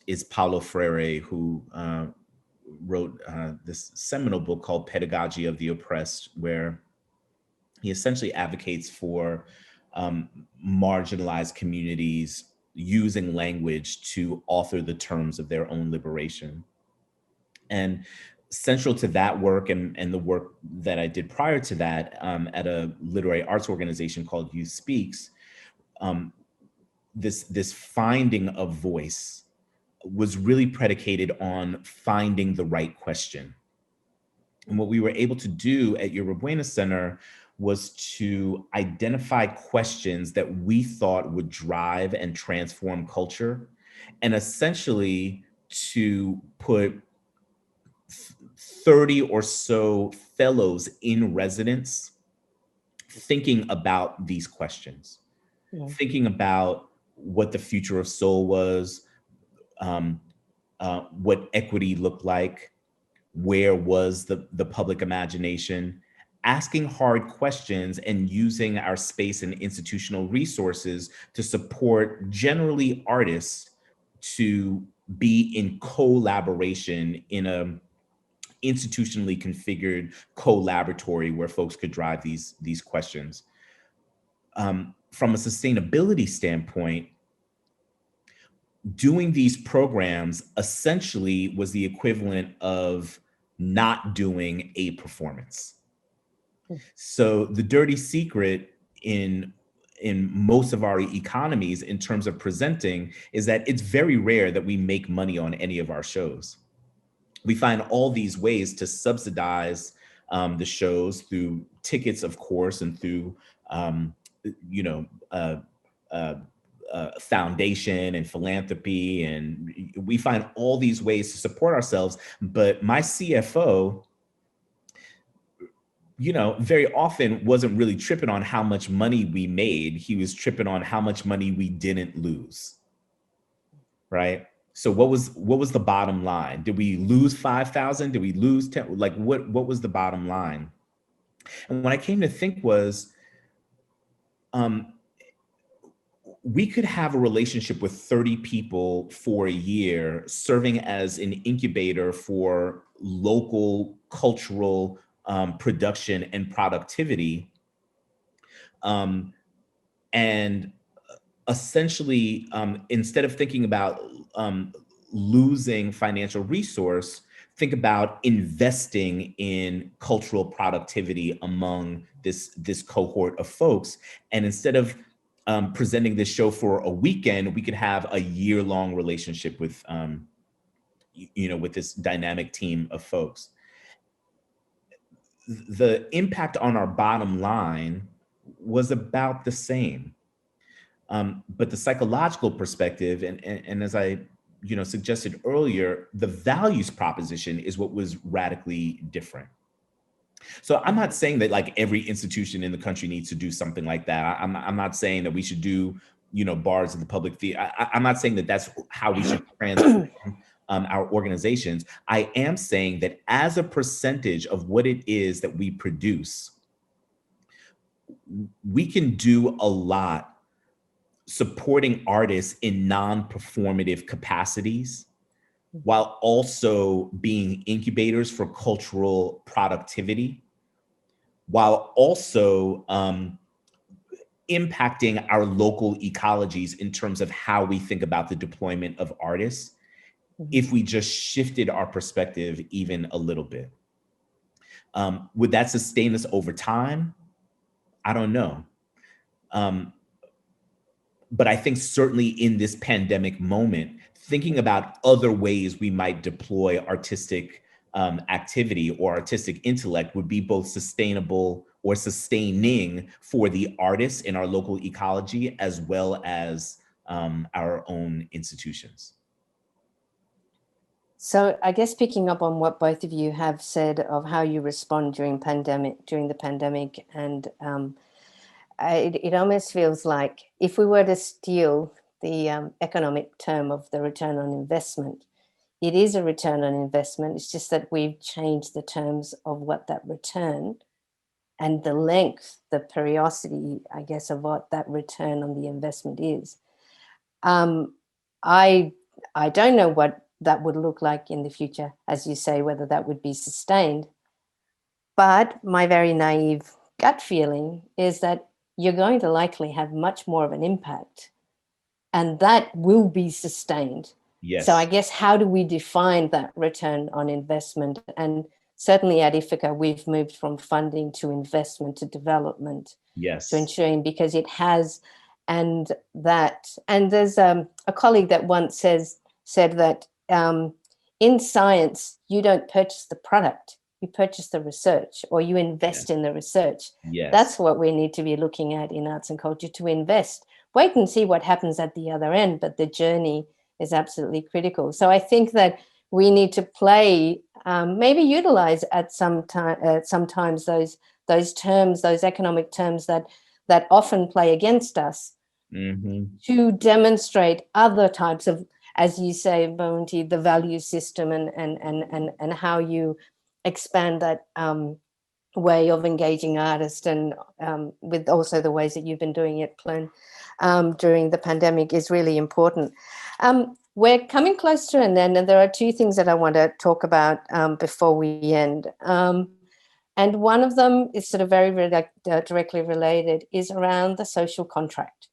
is Paulo Freire, who wrote this seminal book called Pedagogy of the Oppressed, where he essentially advocates for marginalized communities using language to author the terms of their own liberation. And central to that work and the work that I did prior to that at a literary arts organization called Youth Speaks, this finding of voice was really predicated on finding the right question. And what we were able to do at Yerba Buena Center was to identify questions that we thought would drive and transform culture, and essentially to put 30 or so fellows in residence thinking about these questions, thinking about what the future of soul was, what equity looked like, where was the public imagination, asking hard questions and using our space and institutional resources to support generally artists to be in collaboration in institutionally configured co-laboratory where folks could drive these questions. From a sustainability standpoint, doing these programs essentially was the equivalent of not doing a performance. So the dirty secret in most of our economies in terms of presenting is that it's very rare that we make money on any of our shows. We find all these ways to subsidize the shows through tickets, of course, and through foundation and philanthropy, and we find all these ways to support ourselves. But my CFO, very often wasn't really tripping on how much money we made. He was tripping on how much money we didn't lose, right? So what was the bottom line? Did we lose 5,000? Did we lose 10? Like what was the bottom line? And what I came to think was, we could have a relationship with 30 people for a year, serving as an incubator for local cultural production and productivity. And essentially, instead of thinking about losing financial resource, think about investing in cultural productivity among this cohort of folks. And instead of presenting this show for a weekend, we could have a year-long relationship with, with this dynamic team of folks. The impact on our bottom line was about the same. But the psychological perspective, and as I suggested earlier, the values proposition is what was radically different. So I'm not saying that like every institution in the country needs to do something like that. I'm not saying that we should do, bars in the public theater. I'm not saying that that's how we should transform our organizations. I am saying that as a percentage of what it is that we produce, we can do a lot supporting artists in non-performative capacities, while also being incubators for cultural productivity, while also impacting our local ecologies in terms of how we think about the deployment of artists, if we just shifted our perspective even a little bit. Would that sustain us over time? I don't know. But I think certainly in this pandemic moment, thinking about other ways we might deploy artistic activity or artistic intellect would be both sustainable or sustaining for the artists in our local ecology, as well as our own institutions. So I guess picking up on what both of you have said of how you respond during the pandemic, and it almost feels like if we were to steal the economic term of the return on investment, it is a return on investment. It's just that we've changed the terms of what that return and the length, the periodicity, I guess, of what that return on the investment is. I don't know what that would look like in the future, as you say, whether that would be sustained. But my very naive gut feeling is that you're going to likely have much more of an impact, and that will be sustained. Yes. So I guess, how do we define that return on investment? And certainly at IFACCA, we've moved from funding to investment to development. Yes. To ensuring, because it has, and there's a colleague that once said that in science, you don't purchase the product, you purchase the research, or you invest in the research. Yes. That's what we need to be looking at in arts and culture, to invest. Wait and see what happens at the other end, but the journey is absolutely critical. So I think that we need to play, maybe utilize at sometimes those terms, those economic terms that often play against us, to demonstrate other types of, as you say, Bamuthi, the value system and how you expand that way of engaging artists, and with also the ways that you've been doing it, Phloeun, during the pandemic, is really important. we're coming close to an end, and there are two things that I want to talk about before we end. And one of them is sort of very directly related, is around the social contract.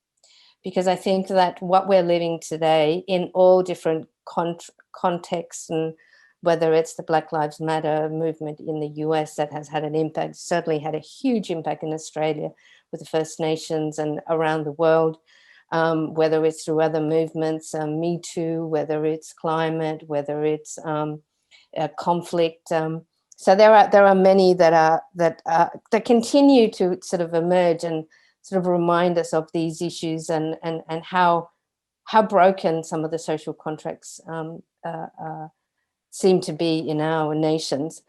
Because I think that what we're living today in all different contexts, and whether it's the Black Lives Matter movement in the US that has had an impact, certainly had a huge impact in Australia with the First Nations and around the world, whether it's through other movements, Me Too, whether it's climate, whether it's conflict. So there are many that continue to sort of emerge and sort of remind us of these issues and how broken some of the social contracts seem to be in our nations.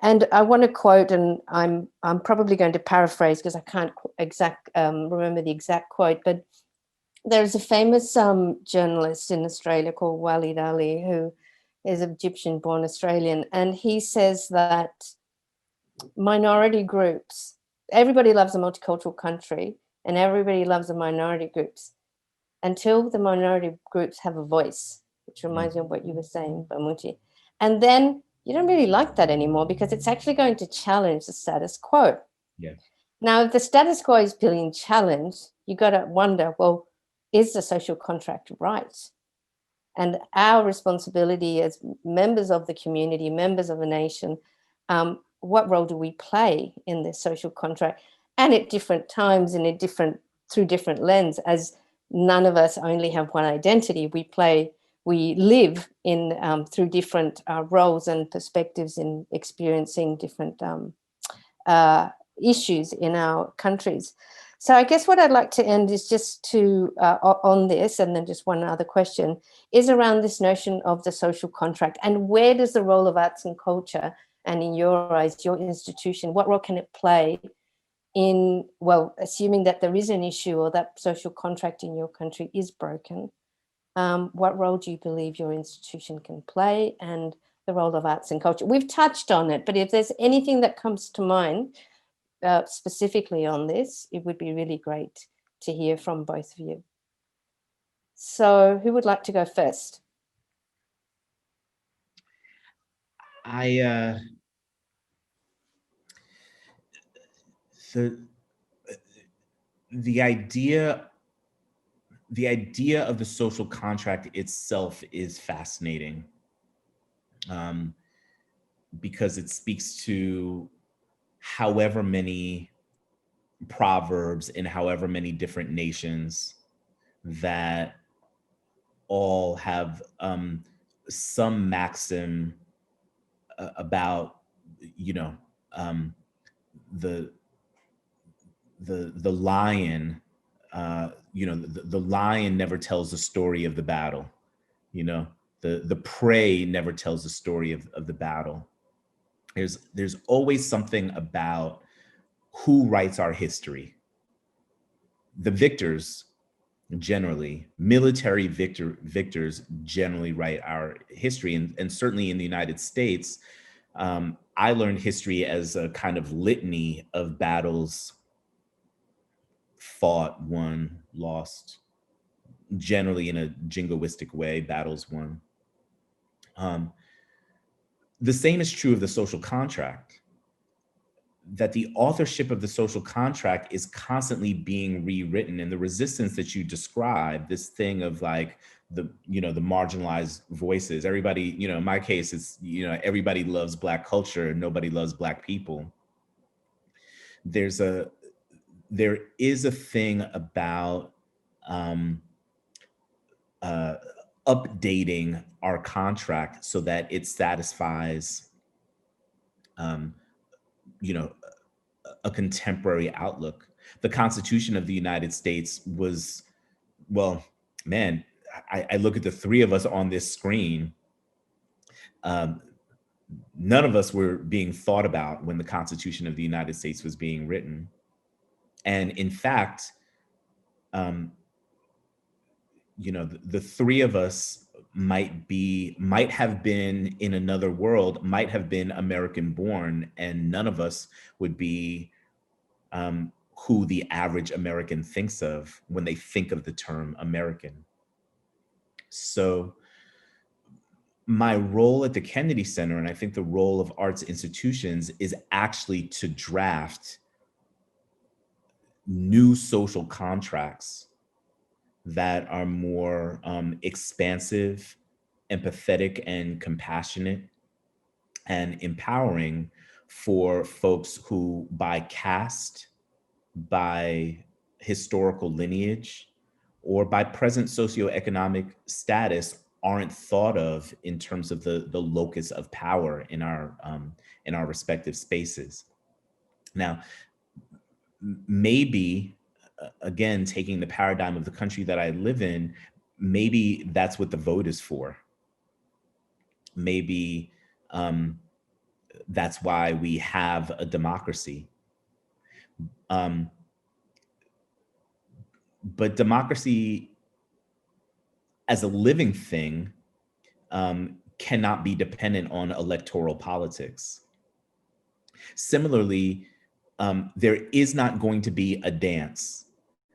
And I want to quote, and I'm probably going to paraphrase because I can't remember the exact quote, but there's a famous journalist in Australia called Walid Ali, who is Egyptian-born Australian, and he says that minority groups, everybody loves a multicultural country and everybody loves the minority groups until the minority groups have a voice, which reminds me of what you were saying, Bamuthi. And then you don't really like that anymore because it's actually going to challenge the status quo. Yeah. Now, if the status quo is being challenged, you got to wonder, well, is the social contract right? And our responsibility as members of the community, members of a nation, what role do we play in this social contract? And at different times and through different lens, as none of us only have one identity, we live in through different roles and perspectives in experiencing different issues in our countries. So I guess what I'd like to end is just to, on this, and then just one other question, is around this notion of the social contract, and where does the role of arts and culture, and in your eyes, your institution, what role can it play in, well, assuming that there is an issue or that social contract in your country is broken, what role do you believe your institution can play, and the role of arts and culture? We've touched on it, but if there's anything that comes to mind specifically on this, it would be really great to hear from both of you. So who would like to go first? The idea of the social contract itself is fascinating, because it speaks to however many proverbs in however many different nations that all have some maxim about, you know, the lion, you know, the lion never tells the story of the battle. You know, the prey never tells the story of the battle. There's always something about who writes our history. The victors generally, military victors generally write our history, and certainly in the United States, I learned history as a kind of litany of battles fought, won, lost, generally in a jingoistic way, battles won. The same is true of the social contract, that the authorship of the social contract is constantly being rewritten, and the resistance that you describe, this thing of like the marginalized voices, everybody, you know, in my case, it's, you know, everybody loves Black culture and nobody loves Black people. There is a thing about updating our contract so that it satisfies, you know, a contemporary outlook. The Constitution of the United States was, well, man, I look at the three of us on this screen. None of us were being thought about when the Constitution of the United States was being written. And in fact, you know, the three of us might have been in another world, might have been American born, and none of us would be who the average American thinks of when they think of the term American. So my role at the Kennedy Center, and I think the role of arts institutions, is actually to draft new social contracts that are more expansive, empathetic, and compassionate, and empowering for folks who, by caste, by historical lineage, or by present socioeconomic status, aren't thought of in terms of the locus of power in our respective spaces. Now, maybe, again, taking the paradigm of the country that I live in, maybe that's what the vote is for. Maybe that's why we have a democracy. But democracy as a living thing cannot be dependent on electoral politics. Similarly, there is not going to be a dance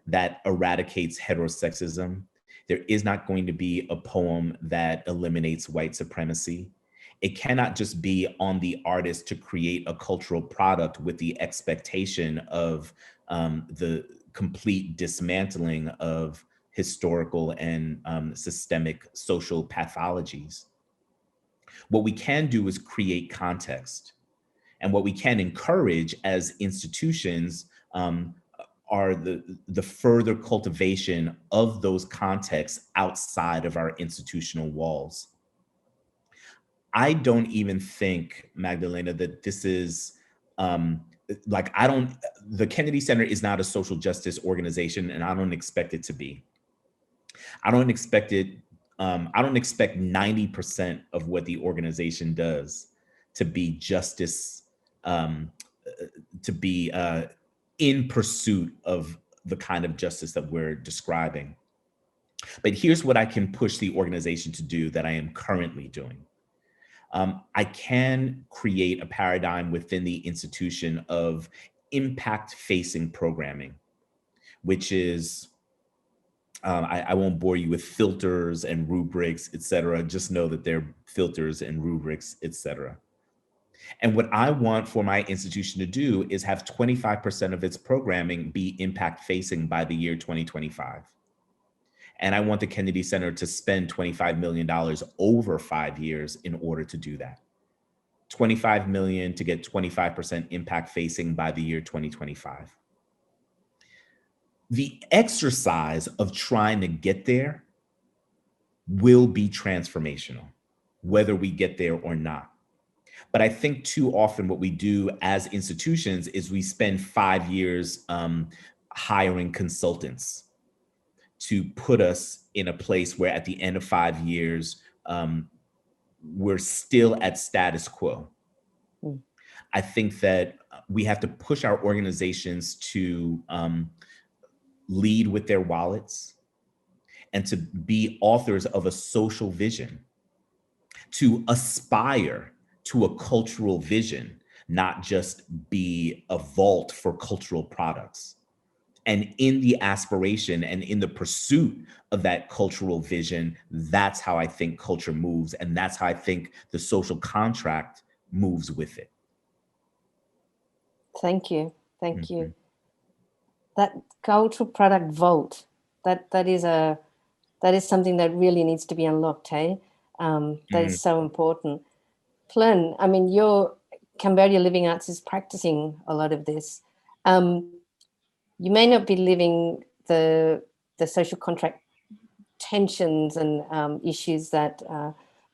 that eradicates heterosexism. There is not going to be a poem that eliminates white supremacy. It cannot just be on the artist to create a cultural product with the expectation of the complete dismantling of historical and systemic social pathologies. What we can do is create context. And what we can encourage as institutions are the further cultivation of those contexts outside of our institutional walls. I don't even think, Magdalena, that this is the Kennedy Center is not a social justice organization, and I don't expect it to be. I don't expect 90% of what the organization does to be justice, to be in pursuit of the kind of justice that we're describing. But here's what I can push the organization to do that I am currently doing. I can create a paradigm within the institution of impact-facing programming, which is, I won't bore you with filters and rubrics, et cetera. Just know that they're filters and rubrics, et cetera. And what I want for my institution to do is have 25% of its programming be impact-facing by the year 2025. And I want the Kennedy Center to spend $25 million over 5 years in order to do that. 25 million to get 25% impact facing by the year 2025. The exercise of trying to get there will be transformational, whether we get there or not. But I think too often what we do as institutions is we spend 5 years hiring consultants to put us in a place where at the end of 5 years, we're still at status quo. I think that we have to push our organizations to lead with their wallets and to be authors of a social vision, to aspire to a cultural vision, not just be a vault for cultural products. And in the aspiration and in the pursuit of that cultural vision, that's how I think culture moves. And that's how I think the social contract moves with it. Thank you. Thank you. That cultural product vault, that is something that really needs to be unlocked, hey? That is so important. Phloeun, I mean, your Cambodia Living Arts is practicing a lot of this. You may not be living the social contract tensions and issues that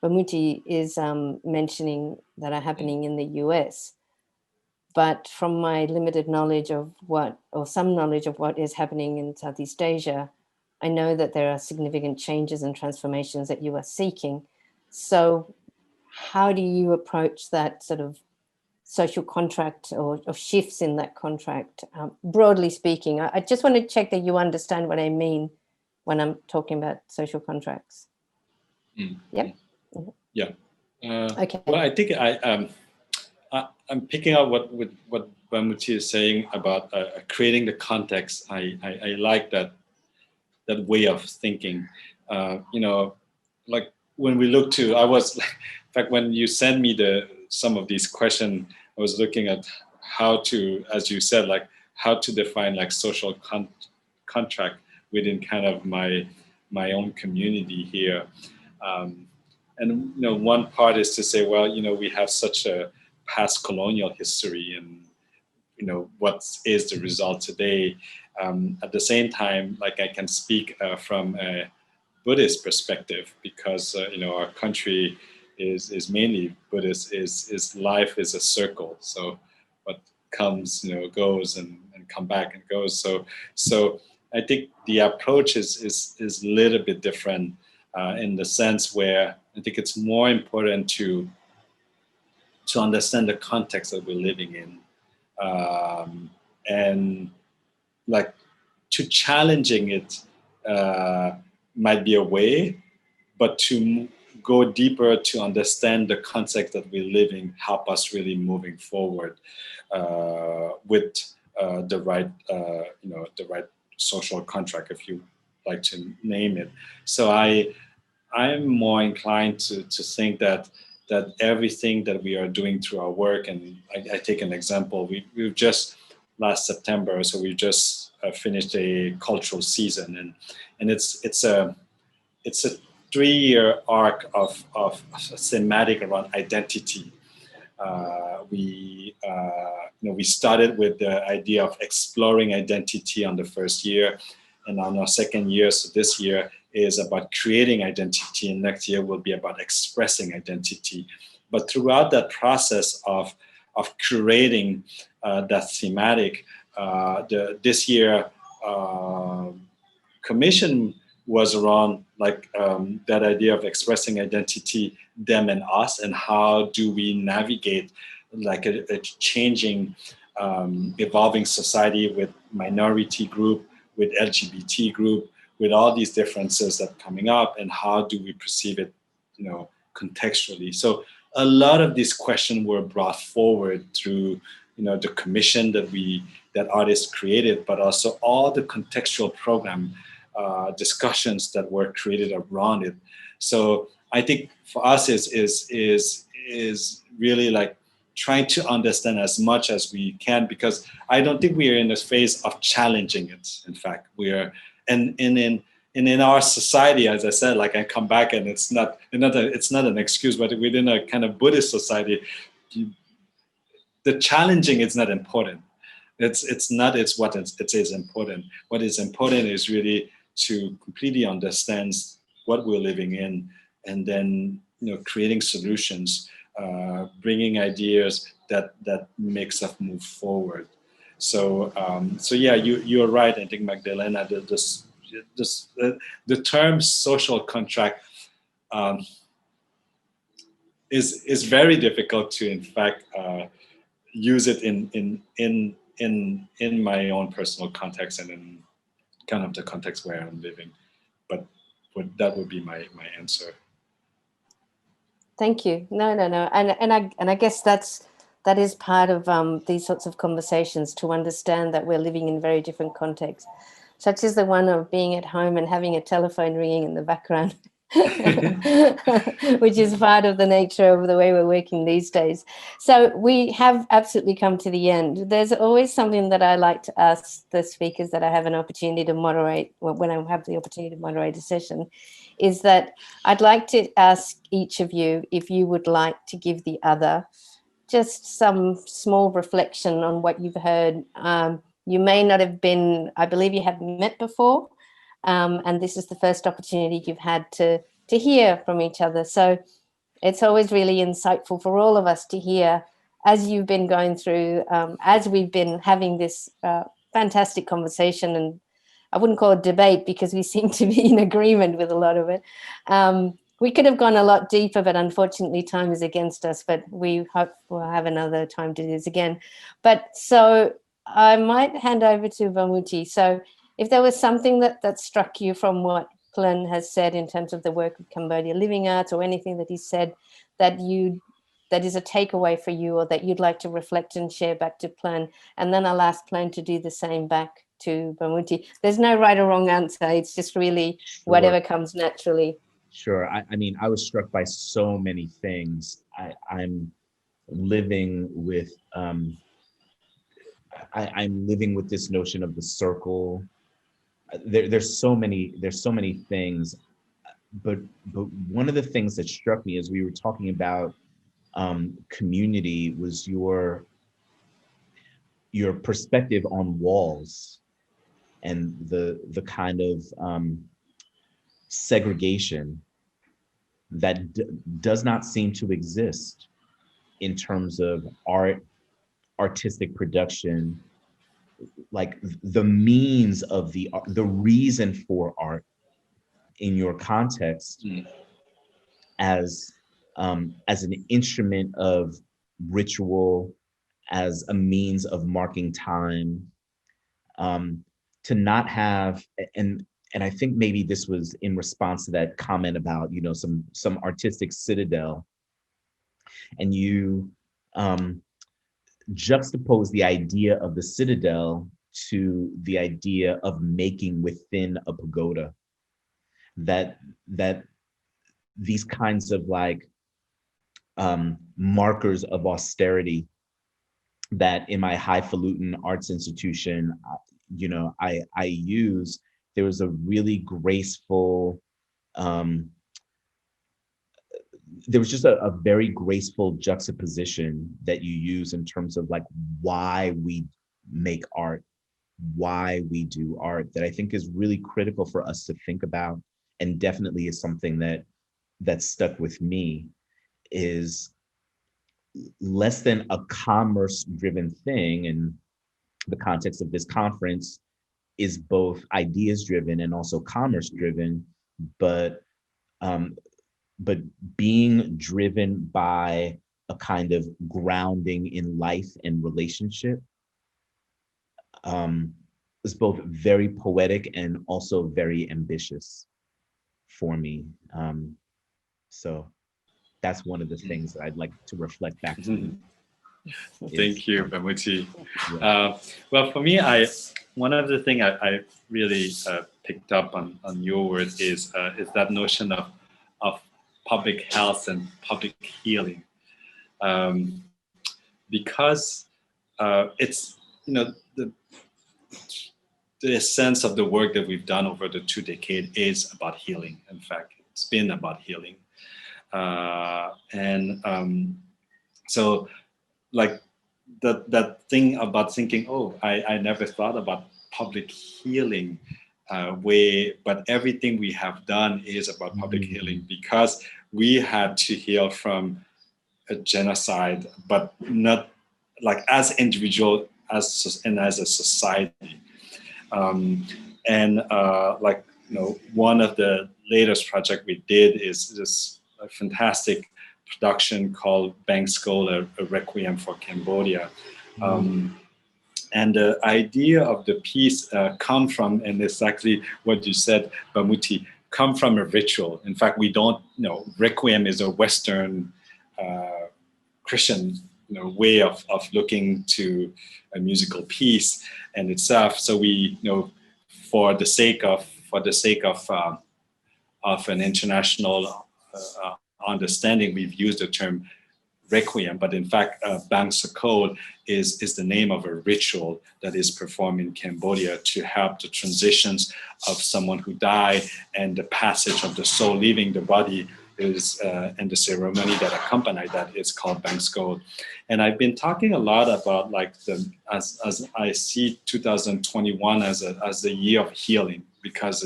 Bamuthi is mentioning that are happening in the US. But from my limited knowledge of some knowledge of what is happening in Southeast Asia, I know that there are significant changes and transformations that you are seeking. So how do you approach that sort of social contract or shifts in that contract, broadly speaking? I just want to check that you understand what I mean when I'm talking about social contracts. Yep. Yeah. Okay. Well, I think I'm picking up what Bamuthi is saying about creating the context. I like that way of thinking. Like when we look to, in fact, when you send me some of these questions, I was looking at how to, as you said, like how to define like social contract within kind of my own community here. And one part is to say, well, we have such a past colonial history, and what is the result today. At the same time, like I can speak from a Buddhist perspective, because our country is mainly Buddhist. Is life is a circle. So what comes, goes, and come back and goes. So I think the approach is a little bit different in the sense where I think it's more important to understand the context that we're living in, and like to challenging it might be a way, but to go deeper to understand the context that we're living help us really moving forward with the right social contract, if you like to name it. So I'm more inclined to think that everything that we are doing through our work, and I take an example, we've just last September, so we just finished a cultural season, and it's a 3-year arc of thematic around identity. We started with the idea of exploring identity on the first year, and on our second year, so this year is about creating identity, and next year will be about expressing identity. But throughout that process of curating that thematic, this year commission was around like that idea of expressing identity, them and us, and how do we navigate like a changing, evolving society with minority group, with LGBT group, with all these differences that are coming up, and how do we perceive it, contextually. So a lot of these questions were brought forward through, the commission that artists created, but also all the contextual program discussions that were created around it. So I think for us is really like trying to understand as much as we can, because I don't think we are in this phase of challenging it. In fact, we are, and in our society, as I said, like I come back, and it's not an excuse, but within a kind of Buddhist society, the challenging is not important. It's what it is important. What is important is really to completely understand what we're living in, and then creating solutions, bringing ideas that makes us move forward. So yeah, you're right. I think, Magdalena, the term social contract is very difficult to, in fact, use it in my own personal context and in kind of the context where I'm living. But that would be my answer. Thank you. No. And I guess that is part of these sorts of conversations, to understand that we're living in very different contexts, such as the one of being at home and having a telephone ringing in the background, which is part of the nature of the way we're working these days. So we have absolutely come to the end. There's always something that I like to ask the speakers that I have an opportunity to moderate, when I have the opportunity to moderate a session, is that I'd like to ask each of you if you would like to give the other just some small reflection on what you've heard. You may not have been, I believe you have met before, and this is the first opportunity you've had to hear from each other. So it's always really insightful for all of us to hear, as you've been going through, as we've been having this fantastic conversation, and I wouldn't call it debate because we seem to be in agreement with a lot of it. We could have gone a lot deeper, but unfortunately time is against us, but we hope we'll have another time to do this again. But so I might hand over to Bamuthi. So if there was something that struck you from what Phloeun has said in terms of the work of Cambodia Living Arts, or anything that he said that is a takeaway for you, or that you'd like to reflect and share back to Phloeun, and then I'll ask Phloeun to do the same back to Bamuthi. There's no right or wrong answer. It's just really whatever comes naturally. Sure. I mean, I was struck by so many things. I'm living with I'm living with this notion of the circle. There's so many things, but one of the things that struck me as we were talking about community was your perspective on walls and the kind of segregation that does not seem to exist in terms of artistic production, like the means of the reason for art in your context as an instrument of ritual, as a means of marking time, to not have, and I think maybe this was in response to that comment about, you know, some artistic citadel, and you juxtapose the idea of the citadel to the idea of making within a pagoda, that these kinds of like markers of austerity that in my highfalutin arts institution, you know, I use. There was a really graceful, there was just a very graceful juxtaposition that you use in terms of like why we make art, why we do art, that I think is really critical for us to think about, and definitely is something that stuck with me, is less than a commerce driven thing. And the context of this conference is both ideas driven and also commerce driven, but being driven by a kind of grounding in life and relationship, is both very poetic and also very ambitious for me. So that's one of the things that I'd like to reflect back to you. Thank you, Bamuthi. Yeah. Well, for me, one of the things I really picked up on your words is that notion of public health and public healing, because it's, you know, the essence of the work that we've done over the 2 decades is about healing. In fact, it's been about healing, so like that thing about thinking, oh, I never thought about public healing but everything we have done is about public healing, because we had to heal from a genocide, but not like as individual and as a society. Like, you know, one of the latest project we did is this fantastic production called Bang Skol, a Requiem for Cambodia. And the idea of the piece come from, and it's actually what you said, Bamuthi, come from a ritual. In fact, we don't, you know, Requiem is a Western Christian, you know, way of looking to a musical piece and itself. So we, you know, for the sake of an international understanding, we've used the term Requiem, but in fact, Bang Skol is the name of a ritual that is performed in Cambodia to help the transitions of someone who died and the passage of the soul leaving the body is, and the ceremony that accompanied that is called Bang Skol. And I've been talking a lot about like as I see 2021 as the year of healing, because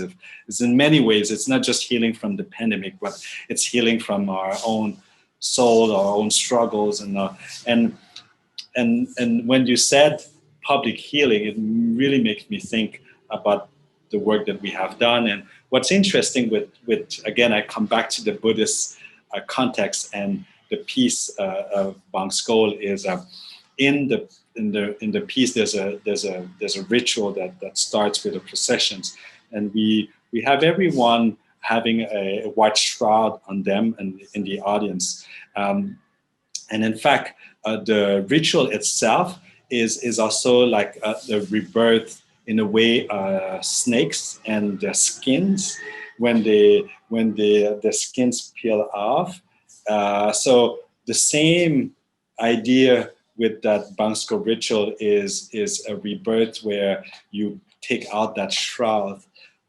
it's in many ways, it's not just healing from the pandemic, but it's healing from our own soul, our own struggles, and when you said public healing, it really makes me think about the work that we have done. And what's interesting with again, I come back to the Buddhist context, and the piece of Bang Skol is in the piece. There's a ritual that starts with the processions, and we have everyone having a white shroud on them and in the audience. And in fact, the ritual itself is also like the rebirth in a way, snakes and their skins when the skins peel off. So the same idea with that Bangsko ritual is a rebirth where you take out that shroud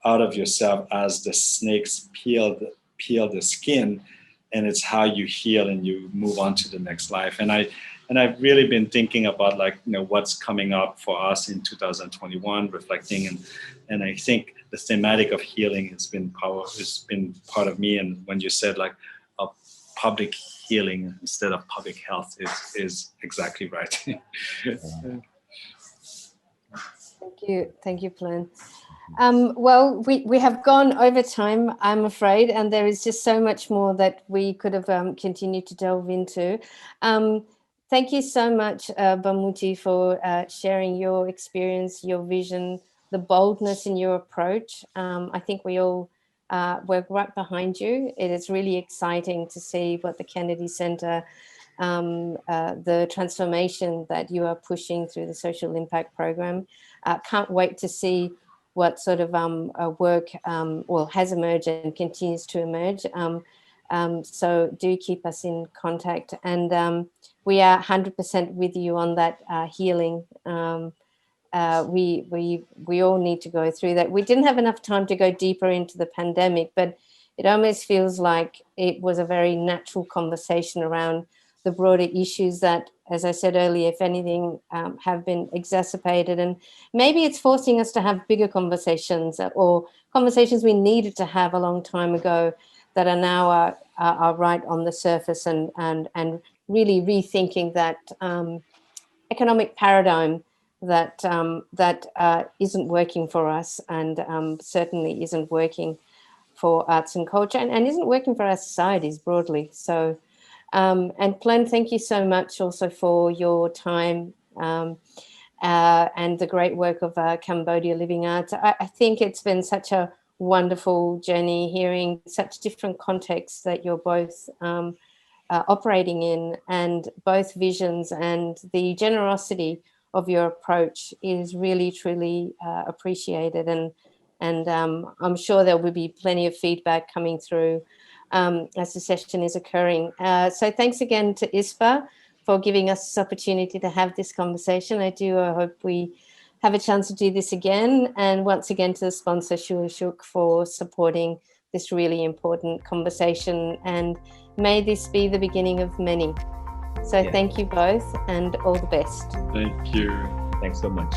out of yourself as the snakes peel the skin, and it's how you heal and you move on to the next life. And I've really been thinking about, like, you know, what's coming up for us in 2021, reflecting, and I think the thematic of healing has been part of me. And when you said, like, a public healing instead of public health is exactly right. Thank you, Phloeun. Well, we have gone over time, I'm afraid, and there is just so much more that we could have continued to delve into. Thank you so much, Bamuthi, for sharing your experience, your vision, the boldness in your approach. I think we all work right behind you. It is really exciting to see what the Kennedy Center, the transformation that you are pushing through the social impact program. Can't wait to see what sort of work has emerged and continues to emerge. So do keep us in contact, and we are 100% with you on that healing. We all need to go through that. We didn't have enough time to go deeper into the pandemic, but it almost feels like it was a very natural conversation around the broader issues that, as I said earlier, if anything, have been exacerbated. And maybe it's forcing us to have bigger conversations, or conversations we needed to have a long time ago that are now are right on the surface, and really rethinking that economic paradigm that isn't working for us, and certainly isn't working for arts and culture, and isn't working for our societies broadly. So. And Phloeun, thank you so much also for your time and the great work of Cambodia Living Arts. I think it's been such a wonderful journey, hearing such different contexts that you're both operating in, and both visions, and the generosity of your approach is really, truly appreciated. And I'm sure there will be plenty of feedback coming through as the session is occurring. So thanks again to ISPA for giving us this opportunity to have this conversation. I hope we have a chance to do this again. And once again to the sponsor, Shuk, for supporting this really important conversation. And may this be the beginning of many. So Thank you both, and all the best. Thank you. Thanks so much.